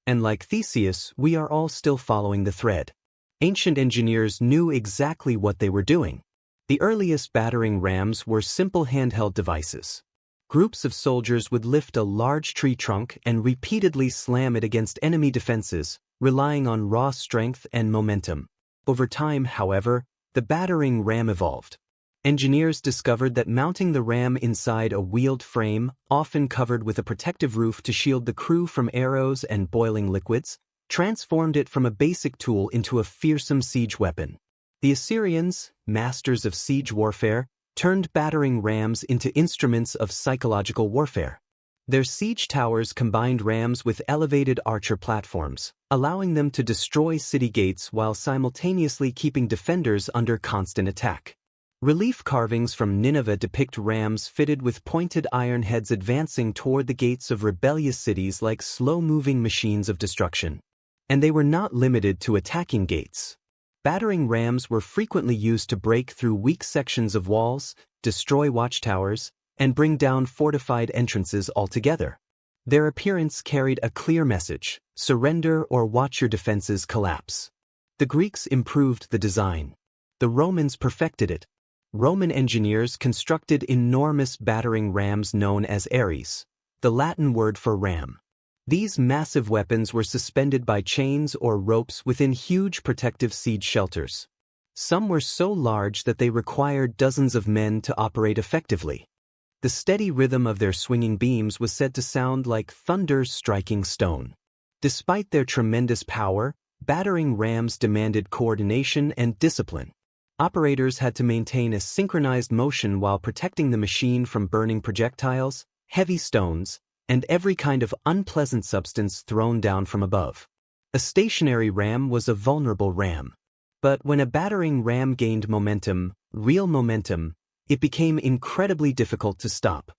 A: And like Theseus, we are all still following the thread. Ancient engineers knew exactly what they were doing. The earliest battering rams were simple handheld devices. Groups of soldiers would lift a large tree trunk and repeatedly slam it against enemy defenses, relying on raw strength and momentum. Over time, however, the battering ram evolved. Engineers discovered that mounting the ram inside a wheeled frame, often covered with a protective roof to shield the crew from arrows and boiling liquids, transformed it from a basic tool into a fearsome siege weapon. The Assyrians, masters of siege warfare, turned battering rams into instruments of psychological warfare. Their siege towers combined rams with elevated archer platforms, allowing them to destroy city gates while simultaneously keeping defenders under constant attack. Relief carvings from Nineveh depict rams fitted with pointed iron heads advancing toward the gates of rebellious cities like slow-moving machines of destruction. And they were not limited to attacking gates. Battering rams were frequently used to break through weak sections of walls, destroy watchtowers, and bring down fortified entrances altogether. Their appearance carried a clear message: surrender or watch your defenses collapse. The Greeks improved the design. The Romans perfected it. Roman engineers constructed enormous battering rams known as ares, the Latin word for ram. These massive weapons were suspended by chains or ropes within huge protective siege shelters. Some were so large that they required dozens of men to operate effectively. The steady rhythm of their swinging beams was said to sound like thunder striking stone. Despite their tremendous power, battering rams demanded coordination and discipline. Operators had to maintain a synchronized motion while protecting the machine from burning projectiles, heavy stones, and every kind of unpleasant substance thrown down from above. A stationary ram was a vulnerable ram. But when a battering ram gained momentum, real momentum, it became incredibly difficult to stop.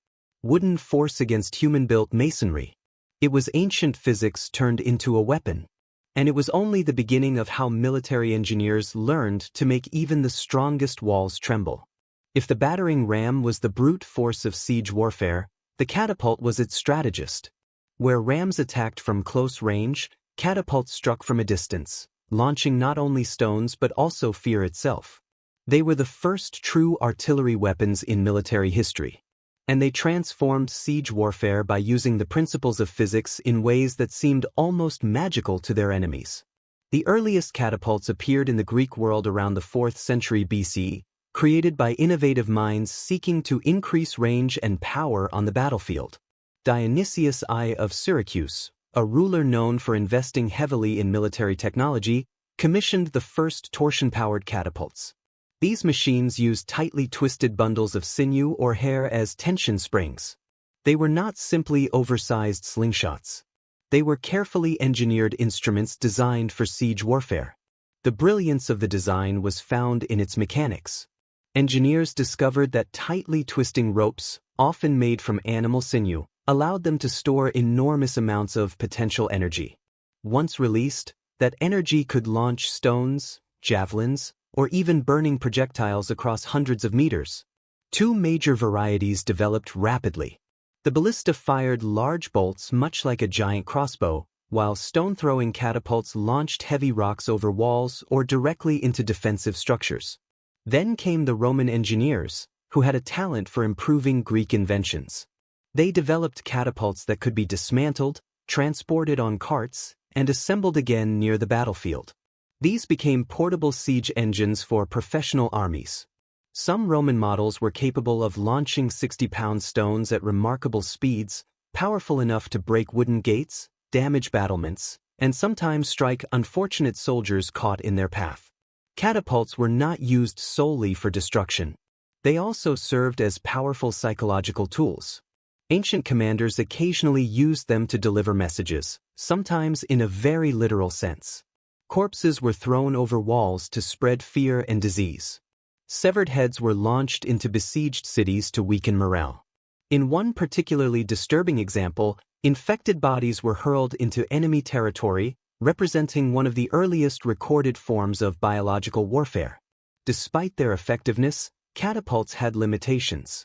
A: Wooden force against human-built masonry. It was ancient physics turned into a weapon. And it was only the beginning of how military engineers learned to make even the strongest walls tremble. If the battering ram was the brute force of siege warfare, the catapult was its strategist. Where rams attacked from close range, catapults struck from a distance, launching not only stones but also fear itself. They were the first true artillery weapons in military history. And they transformed siege warfare by using the principles of physics in ways that seemed almost magical to their enemies. The earliest catapults appeared in the Greek world around the 4th century BC, created by innovative minds seeking to increase range and power on the battlefield. Dionysius I of Syracuse, a ruler known for investing heavily in military technology, commissioned the first torsion-powered catapults. These machines used tightly twisted bundles of sinew or hair as tension springs. They were not simply oversized slingshots. They were carefully engineered instruments designed for siege warfare. The brilliance of the design was found in its mechanics. Engineers discovered that tightly twisting ropes, often made from animal sinew, allowed them to store enormous amounts of potential energy. Once released, that energy could launch stones, javelins, or even burning projectiles across hundreds of meters. Two major varieties developed rapidly. The ballista fired large bolts much like a giant crossbow, while stone-throwing catapults launched heavy rocks over walls or directly into defensive structures. Then came the Roman engineers, who had a talent for improving Greek inventions. They developed catapults that could be dismantled, transported on carts, and assembled again near the battlefield. These became portable siege engines for professional armies. Some Roman models were capable of launching 60-pound stones at remarkable speeds, powerful enough to break wooden gates, damage battlements, and sometimes strike unfortunate soldiers caught in their path. Catapults were not used solely for destruction. They also served as powerful psychological tools. Ancient commanders occasionally used them to deliver messages, sometimes in a very literal sense. Corpses were thrown over walls to spread fear and disease. Severed heads were launched into besieged cities to weaken morale. In one particularly disturbing example, infected bodies were hurled into enemy territory, representing one of the earliest recorded forms of biological warfare. Despite their effectiveness, catapults had limitations.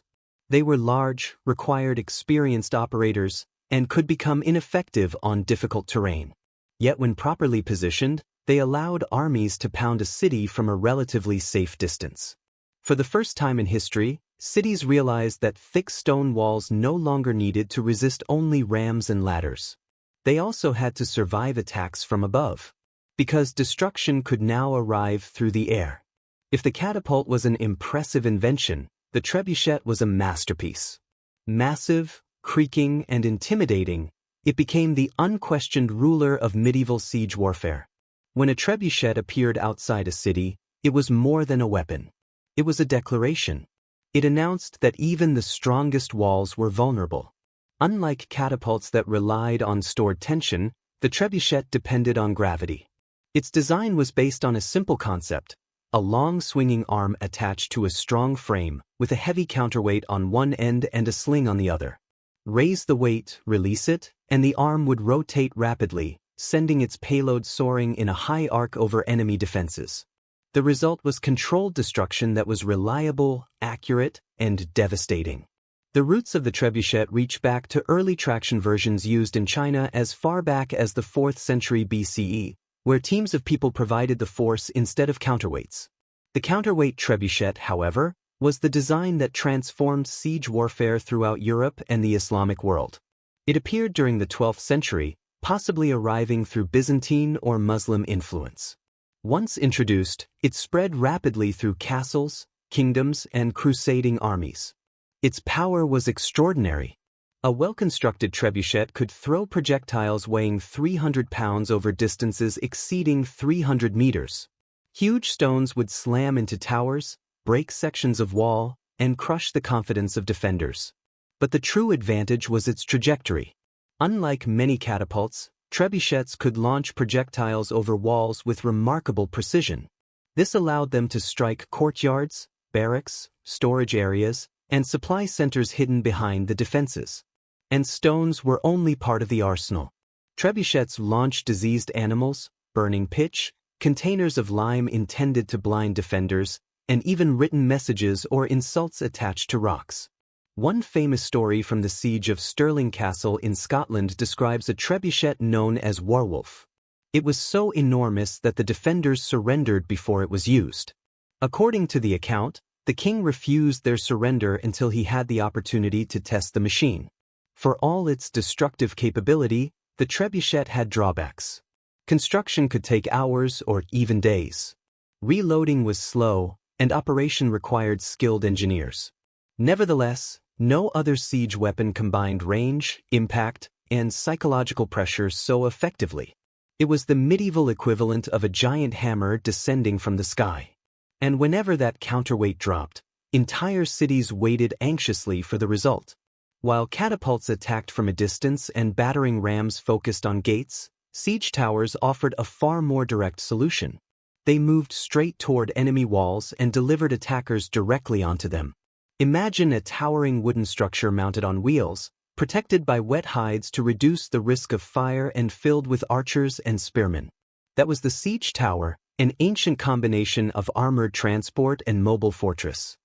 A: They were large, required experienced operators, and could become ineffective on difficult terrain. Yet when properly positioned, they allowed armies to pound a city from a relatively safe distance. For the first time in history, cities realized that thick stone walls no longer needed to resist only rams and ladders. They also had to survive attacks from above, because destruction could now arrive through the air. If the catapult was an impressive invention, the trebuchet was a masterpiece. Massive, creaking, and intimidating, it became the unquestioned ruler of medieval siege warfare. When a trebuchet appeared outside a city, it was more than a weapon. It was a declaration. It announced that even the strongest walls were vulnerable. Unlike catapults that relied on stored tension, the trebuchet depended on gravity. Its design was based on a simple concept: a long swinging arm attached to a strong frame, with a heavy counterweight on one end and a sling on the other. Raise the weight, release it, and the arm would rotate rapidly, sending its payload soaring in a high arc over enemy defenses. The result was controlled destruction that was reliable, accurate, and devastating. The roots of the trebuchet reach back to early traction versions used in China as far back as the 4th century BCE, where teams of people provided the force instead of counterweights. The counterweight trebuchet, however, was the design that transformed siege warfare throughout Europe and the Islamic world. It appeared during the 12th century, possibly arriving through Byzantine or Muslim influence. Once introduced, it spread rapidly through castles, kingdoms, and crusading armies. Its power was extraordinary. A well-constructed trebuchet could throw projectiles weighing 300 pounds over distances exceeding 300 meters. Huge stones would slam into towers, break sections of wall, and crush the confidence of defenders. But the true advantage was its trajectory. Unlike many catapults, trebuchets could launch projectiles over walls with remarkable precision. This allowed them to strike courtyards, barracks, storage areas, and supply centers hidden behind the defenses. And stones were only part of the arsenal. Trebuchets launched diseased animals, burning pitch, containers of lime intended to blind defenders, and even written messages or insults attached to rocks. One famous story from the siege of Stirling Castle in Scotland describes a trebuchet known as Warwolf. It was so enormous that the defenders surrendered before it was used. According to the account, the king refused their surrender until he had the opportunity to test the machine. For all its destructive capability, the trebuchet had drawbacks. Construction could take hours or even days. Reloading was slow, and operation required skilled engineers. Nevertheless, no other siege weapon combined range, impact, and psychological pressure so effectively. It was the medieval equivalent of a giant hammer descending from the sky. And whenever that counterweight dropped, entire cities waited anxiously for the result. While catapults attacked from a distance and battering rams focused on gates, siege towers offered a far more direct solution. They moved straight toward enemy walls and delivered attackers directly onto them. Imagine a towering wooden structure mounted on wheels, protected by wet hides to reduce the risk of fire and filled with archers and spearmen. That was the siege tower, an ancient combination of armored transport and mobile fortress.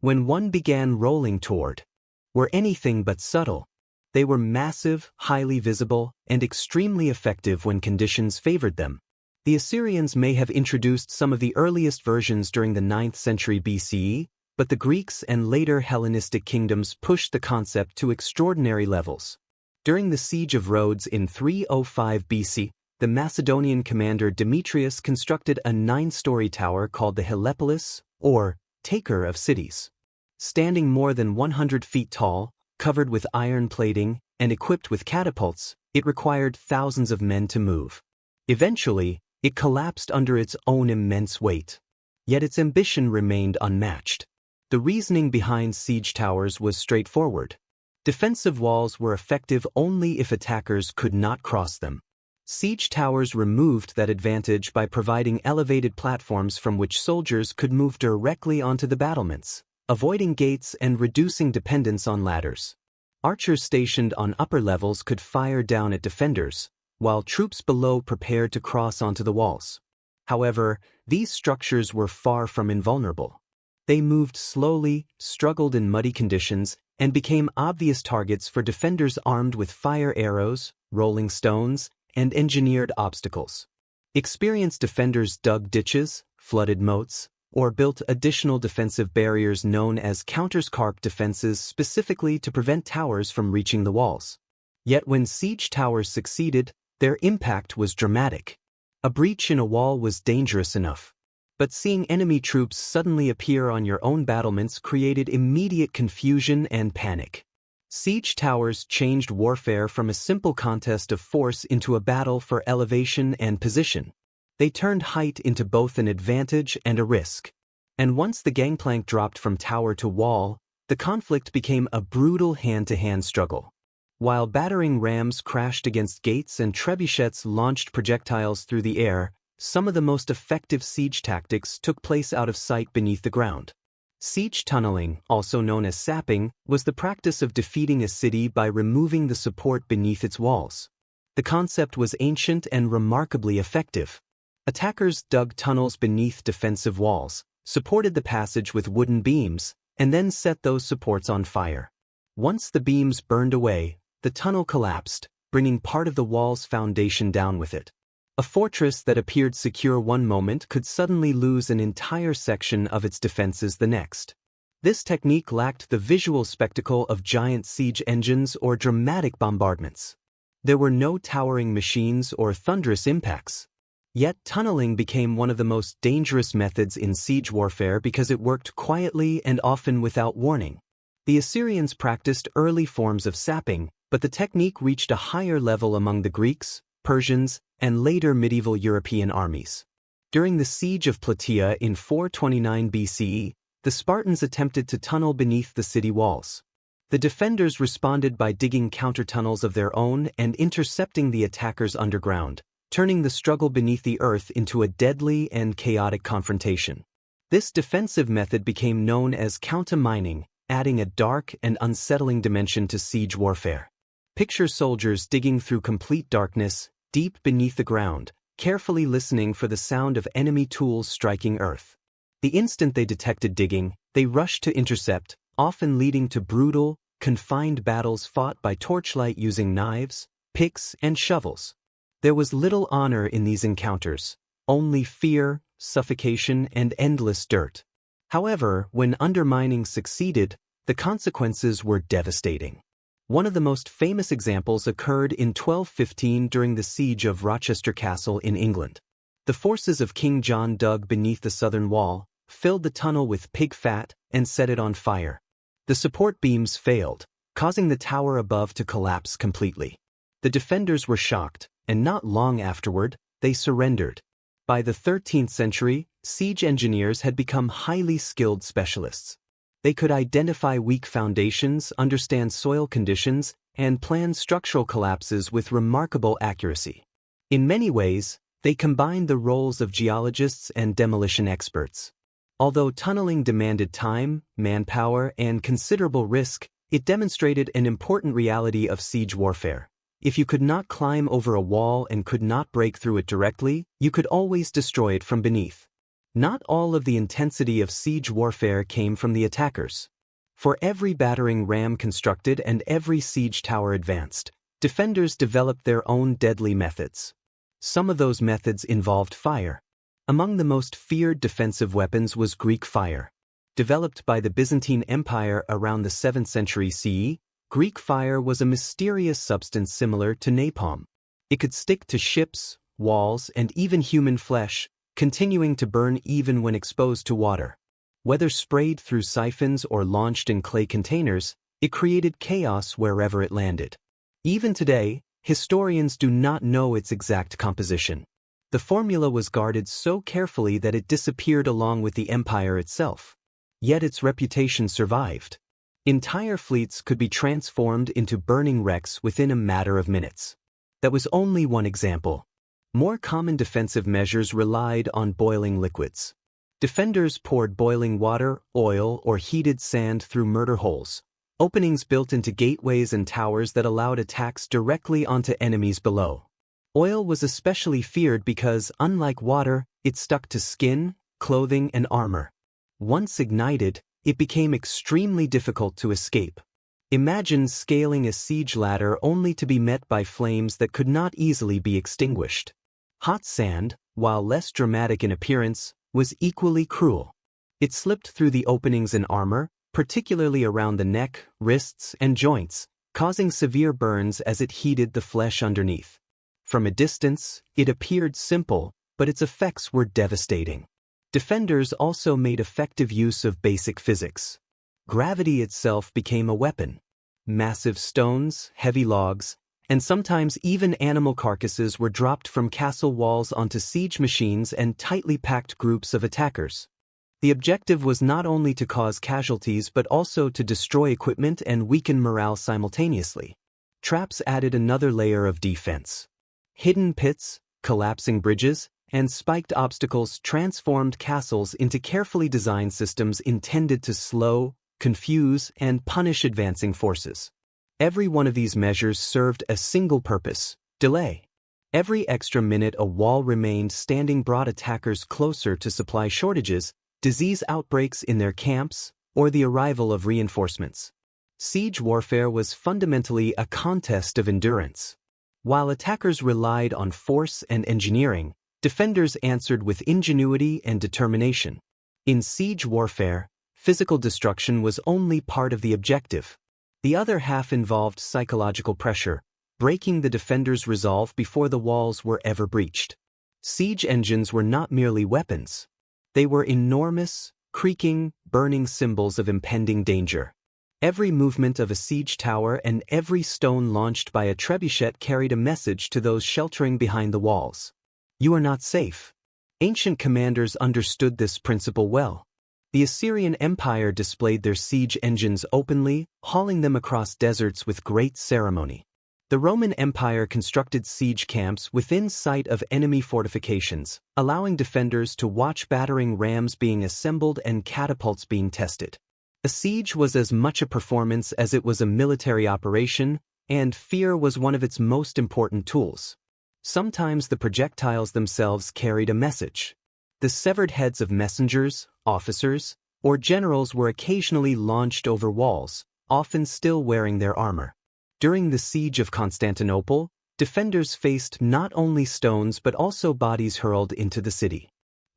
A: When one began rolling toward, were anything but subtle. They were massive, highly visible, and extremely effective when conditions favored them. The Assyrians may have introduced some of the earliest versions during the 9th century BCE, but the Greeks and later Hellenistic kingdoms pushed the concept to extraordinary levels. During the siege of Rhodes in 305 BC, the Macedonian commander Demetrius constructed a 9-story tower called the Helepolis, or Taker of Cities. Standing more than 100 feet tall, covered with iron plating, and equipped with catapults, it required thousands of men to move. Eventually, it collapsed under its own immense weight. Yet its ambition remained unmatched. The reasoning behind siege towers was straightforward. Defensive walls were effective only if attackers could not cross them. Siege towers removed that advantage by providing elevated platforms from which soldiers could move directly onto the battlements, avoiding gates and reducing dependence on ladders. Archers stationed on upper levels could fire down at defenders, while troops below prepared to cross onto the walls. However, these structures were far from invulnerable. They moved slowly, struggled in muddy conditions, and became obvious targets for defenders armed with fire arrows, rolling stones, and engineered obstacles. Experienced defenders dug ditches, flooded moats, or built additional defensive barriers known as counterscarp defenses specifically to prevent towers from reaching the walls. Yet when siege towers succeeded, their impact was dramatic. A breach in a wall was dangerous enough, but seeing enemy troops suddenly appear on your own battlements created immediate confusion and panic. Siege towers changed warfare from a simple contest of force into a battle for elevation and position. They turned height into both an advantage and a risk. And once the gangplank dropped from tower to wall, the conflict became a brutal hand-to-hand struggle. While battering rams crashed against gates and trebuchets launched projectiles through the air, some of the most effective siege tactics took place out of sight beneath the ground. Siege tunneling, also known as sapping, was the practice of defeating a city by removing the support beneath its walls. The concept was ancient and remarkably effective. Attackers dug tunnels beneath defensive walls, supported the passage with wooden beams, and then set those supports on fire. Once the beams burned away, the tunnel collapsed, bringing part of the wall's foundation down with it. A fortress that appeared secure one moment could suddenly lose an entire section of its defenses the next. This technique lacked the visual spectacle of giant siege engines or dramatic bombardments. There were no towering machines or thunderous impacts. Yet tunneling became one of the most dangerous methods in siege warfare because it worked quietly and often without warning. The Assyrians practiced early forms of sapping, but the technique reached a higher level among the Greeks, Persians, and later medieval European armies. During the siege of Plataea in 429 BCE, the Spartans attempted to tunnel beneath the city walls. The defenders responded by digging counter-tunnels of their own and intercepting the attackers underground, turning the struggle beneath the earth into a deadly and chaotic confrontation. This defensive method became known as counter-mining, adding a dark and unsettling dimension to siege warfare. Picture soldiers digging through complete darkness, deep beneath the ground, carefully listening for the sound of enemy tools striking earth. The instant they detected digging, they rushed to intercept, often leading to brutal, confined battles fought by torchlight using knives, picks, and shovels. There was little honor in these encounters, only fear, suffocation, and endless dirt. However, when undermining succeeded, the consequences were devastating. One of the most famous examples occurred in 1215 during the siege of Rochester Castle in England. The forces of King John dug beneath the southern wall, filled the tunnel with pig fat, and set it on fire. The support beams failed, causing the tower above to collapse completely. The defenders were shocked, and not long afterward, they surrendered. By the 13th century, siege engineers had become highly skilled specialists. They could identify weak foundations, understand soil conditions, and plan structural collapses with remarkable accuracy. In many ways, they combined the roles of geologists and demolition experts. Although tunneling demanded time, manpower, and considerable risk, it demonstrated an important reality of siege warfare. If you could not climb over a wall and could not break through it directly, you could always destroy it from beneath. Not all of the intensity of siege warfare came from the attackers. For every battering ram constructed and every siege tower advanced, defenders developed their own deadly methods. Some of those methods involved fire. Among the most feared defensive weapons was Greek fire. Developed by the Byzantine Empire around the 7th century CE, Greek fire was a mysterious substance similar to napalm. It could stick to ships, walls, and even human flesh, continuing to burn even when exposed to water. Whether sprayed through siphons or launched in clay containers, it created chaos wherever it landed. Even today, historians do not know its exact composition. The formula was guarded so carefully that it disappeared along with the empire itself. Yet its reputation survived. Entire fleets could be transformed into burning wrecks within a matter of minutes. That was only one example. More common defensive measures relied on boiling liquids. Defenders poured boiling water, oil, or heated sand through murder holes, openings built into gateways and towers that allowed attacks directly onto enemies below. Oil was especially feared because, unlike water, it stuck to skin, clothing, and armor. Once ignited, it became extremely difficult to escape. Imagine scaling a siege ladder only to be met by flames that could not easily be extinguished. Hot sand, while less dramatic in appearance, was equally cruel. It slipped through the openings in armor, particularly around the neck, wrists, and joints, causing severe burns as it heated the flesh underneath. From a distance, it appeared simple, but its effects were devastating. Defenders also made effective use of basic physics. Gravity itself became a weapon. Massive stones, heavy logs, and sometimes even animal carcasses were dropped from castle walls onto siege machines and tightly packed groups of attackers. The objective was not only to cause casualties but also to destroy equipment and weaken morale simultaneously. Traps added another layer of defense. Hidden pits, collapsing bridges, and spiked obstacles transformed castles into carefully designed systems intended to slow, confuse, and punish advancing forces. Every one of these measures served a single purpose: delay. Every extra minute a wall remained standing brought attackers closer to supply shortages, disease outbreaks in their camps, or the arrival of reinforcements. Siege warfare was fundamentally a contest of endurance. While attackers relied on force and engineering, defenders answered with ingenuity and determination. In siege warfare, physical destruction was only part of the objective. The other half involved psychological pressure, breaking the defenders' resolve before the walls were ever breached. Siege engines were not merely weapons. They were enormous, creaking, burning symbols of impending danger. Every movement of a siege tower and every stone launched by a trebuchet carried a message to those sheltering behind the walls. You are not safe. Ancient commanders understood this principle well. The Assyrian Empire displayed their siege engines openly, hauling them across deserts with great ceremony. The Roman Empire constructed siege camps within sight of enemy fortifications, allowing defenders to watch battering rams being assembled and catapults being tested. A siege was as much a performance as it was a military operation, and fear was one of its most important tools. Sometimes the projectiles themselves carried a message. The severed heads of messengers, officers, or generals were occasionally launched over walls, often still wearing their armor. During the siege of Constantinople, defenders faced not only stones but also bodies hurled into the city.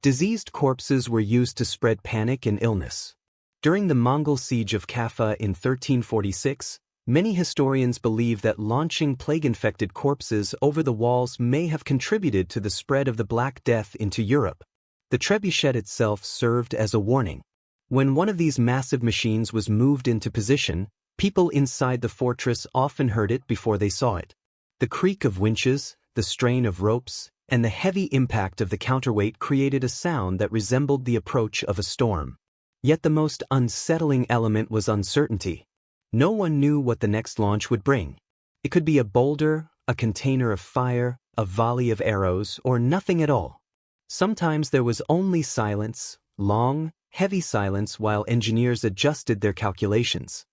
A: Diseased corpses were used to spread panic and illness. During the Mongol siege of Kaffa in 1346, many historians believe that launching plague-infected corpses over the walls may have contributed to the spread of the Black Death into Europe. The trebuchet itself served as a warning. When one of these massive machines was moved into position, people inside the fortress often heard it before they saw it. The creak of winches, the strain of ropes, and the heavy impact of the counterweight created a sound that resembled the approach of a storm. Yet the most unsettling element was uncertainty. No one knew what the next launch would bring. It could be a boulder, a container of fire, a volley of arrows, or nothing at all. Sometimes there was only silence, long, heavy silence while engineers adjusted their calculations.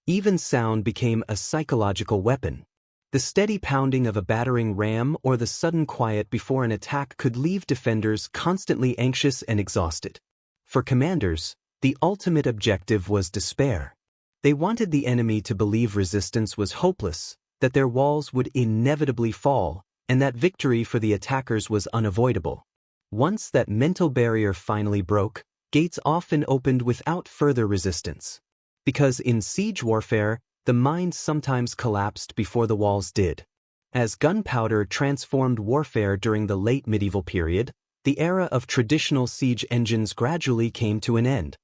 A: Even sound became a psychological weapon. The steady pounding of a battering ram or the sudden quiet before an attack could leave defenders constantly anxious and exhausted. For commanders, the ultimate objective was despair. They wanted the enemy to believe resistance was hopeless, that their walls would inevitably fall, and that victory for the attackers was unavoidable. Once that mental barrier finally broke, gates often opened without further resistance. Because in siege warfare, the mind sometimes collapsed before the walls did. As gunpowder transformed warfare during the late medieval period, the era of traditional siege engines gradually came to an end.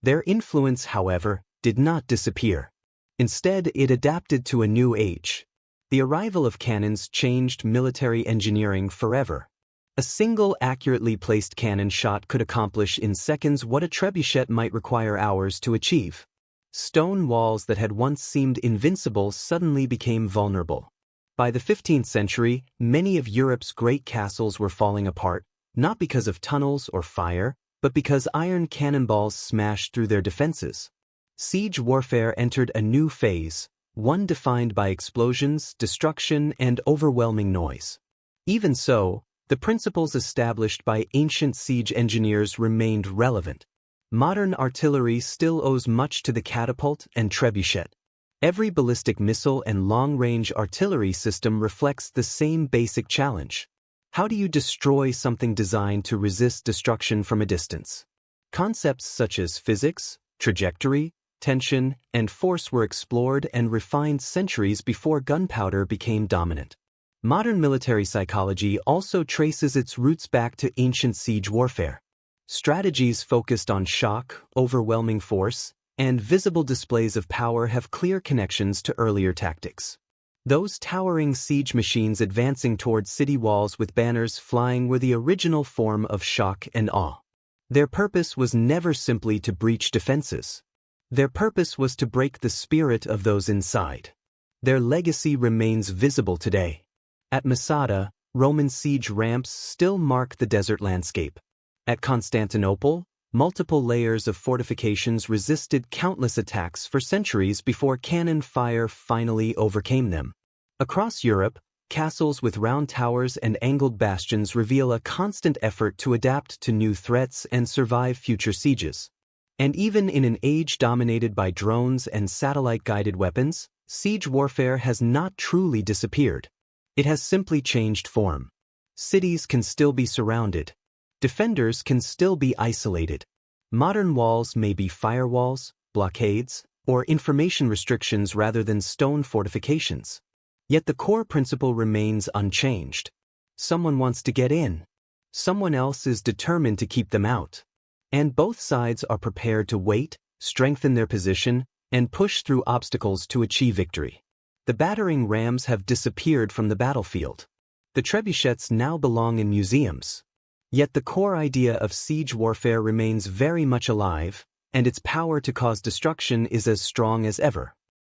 A: Their influence, however, did not disappear. Instead, it adapted to a new age. The arrival of cannons changed military engineering forever. A single accurately placed cannon shot could accomplish in seconds what a trebuchet might require hours to achieve. Stone walls that had once seemed invincible suddenly became vulnerable. By the 15th century, many of Europe's great castles were falling apart, not because of tunnels or fire, but because iron cannonballs smashed through their defenses. Siege warfare entered a new phase, one defined by explosions, destruction, and overwhelming noise. Even so, the principles established by ancient siege engineers remained relevant. Modern artillery still owes much to the catapult and trebuchet. Every ballistic missile and long-range artillery system reflects the same basic challenge. How do you destroy something designed to resist destruction from a distance? Concepts such as physics, trajectory, tension, and force were explored and refined centuries before gunpowder became dominant. Modern military psychology also traces its roots back to ancient siege warfare. Strategies focused on shock, overwhelming force, and visible displays of power have clear connections to earlier tactics. Those towering siege machines advancing toward city walls with banners flying were the original form of shock and awe. Their purpose was never simply to breach defenses. Their purpose was to break the spirit of those inside. Their legacy remains visible today. At Masada, Roman siege ramps still mark the desert landscape. At Constantinople, multiple layers of fortifications resisted countless attacks for centuries before cannon fire finally overcame them. Across Europe, castles with round towers and angled bastions reveal a constant effort to adapt to new threats and survive future sieges. And even in an age dominated by drones and satellite-guided weapons, siege warfare has not truly disappeared. It has simply changed form. Cities can still be surrounded. Defenders can still be isolated. Modern walls may be firewalls, blockades, or information restrictions rather than stone fortifications. Yet the core principle remains unchanged. Someone wants to get in. Someone else is determined to keep them out. And both sides are prepared to wait, strengthen their position, and push through obstacles to achieve victory. The battering rams have disappeared from the battlefield. The trebuchets now belong in museums. Yet the core idea of siege warfare remains very much alive, and its power to cause destruction is as strong as ever.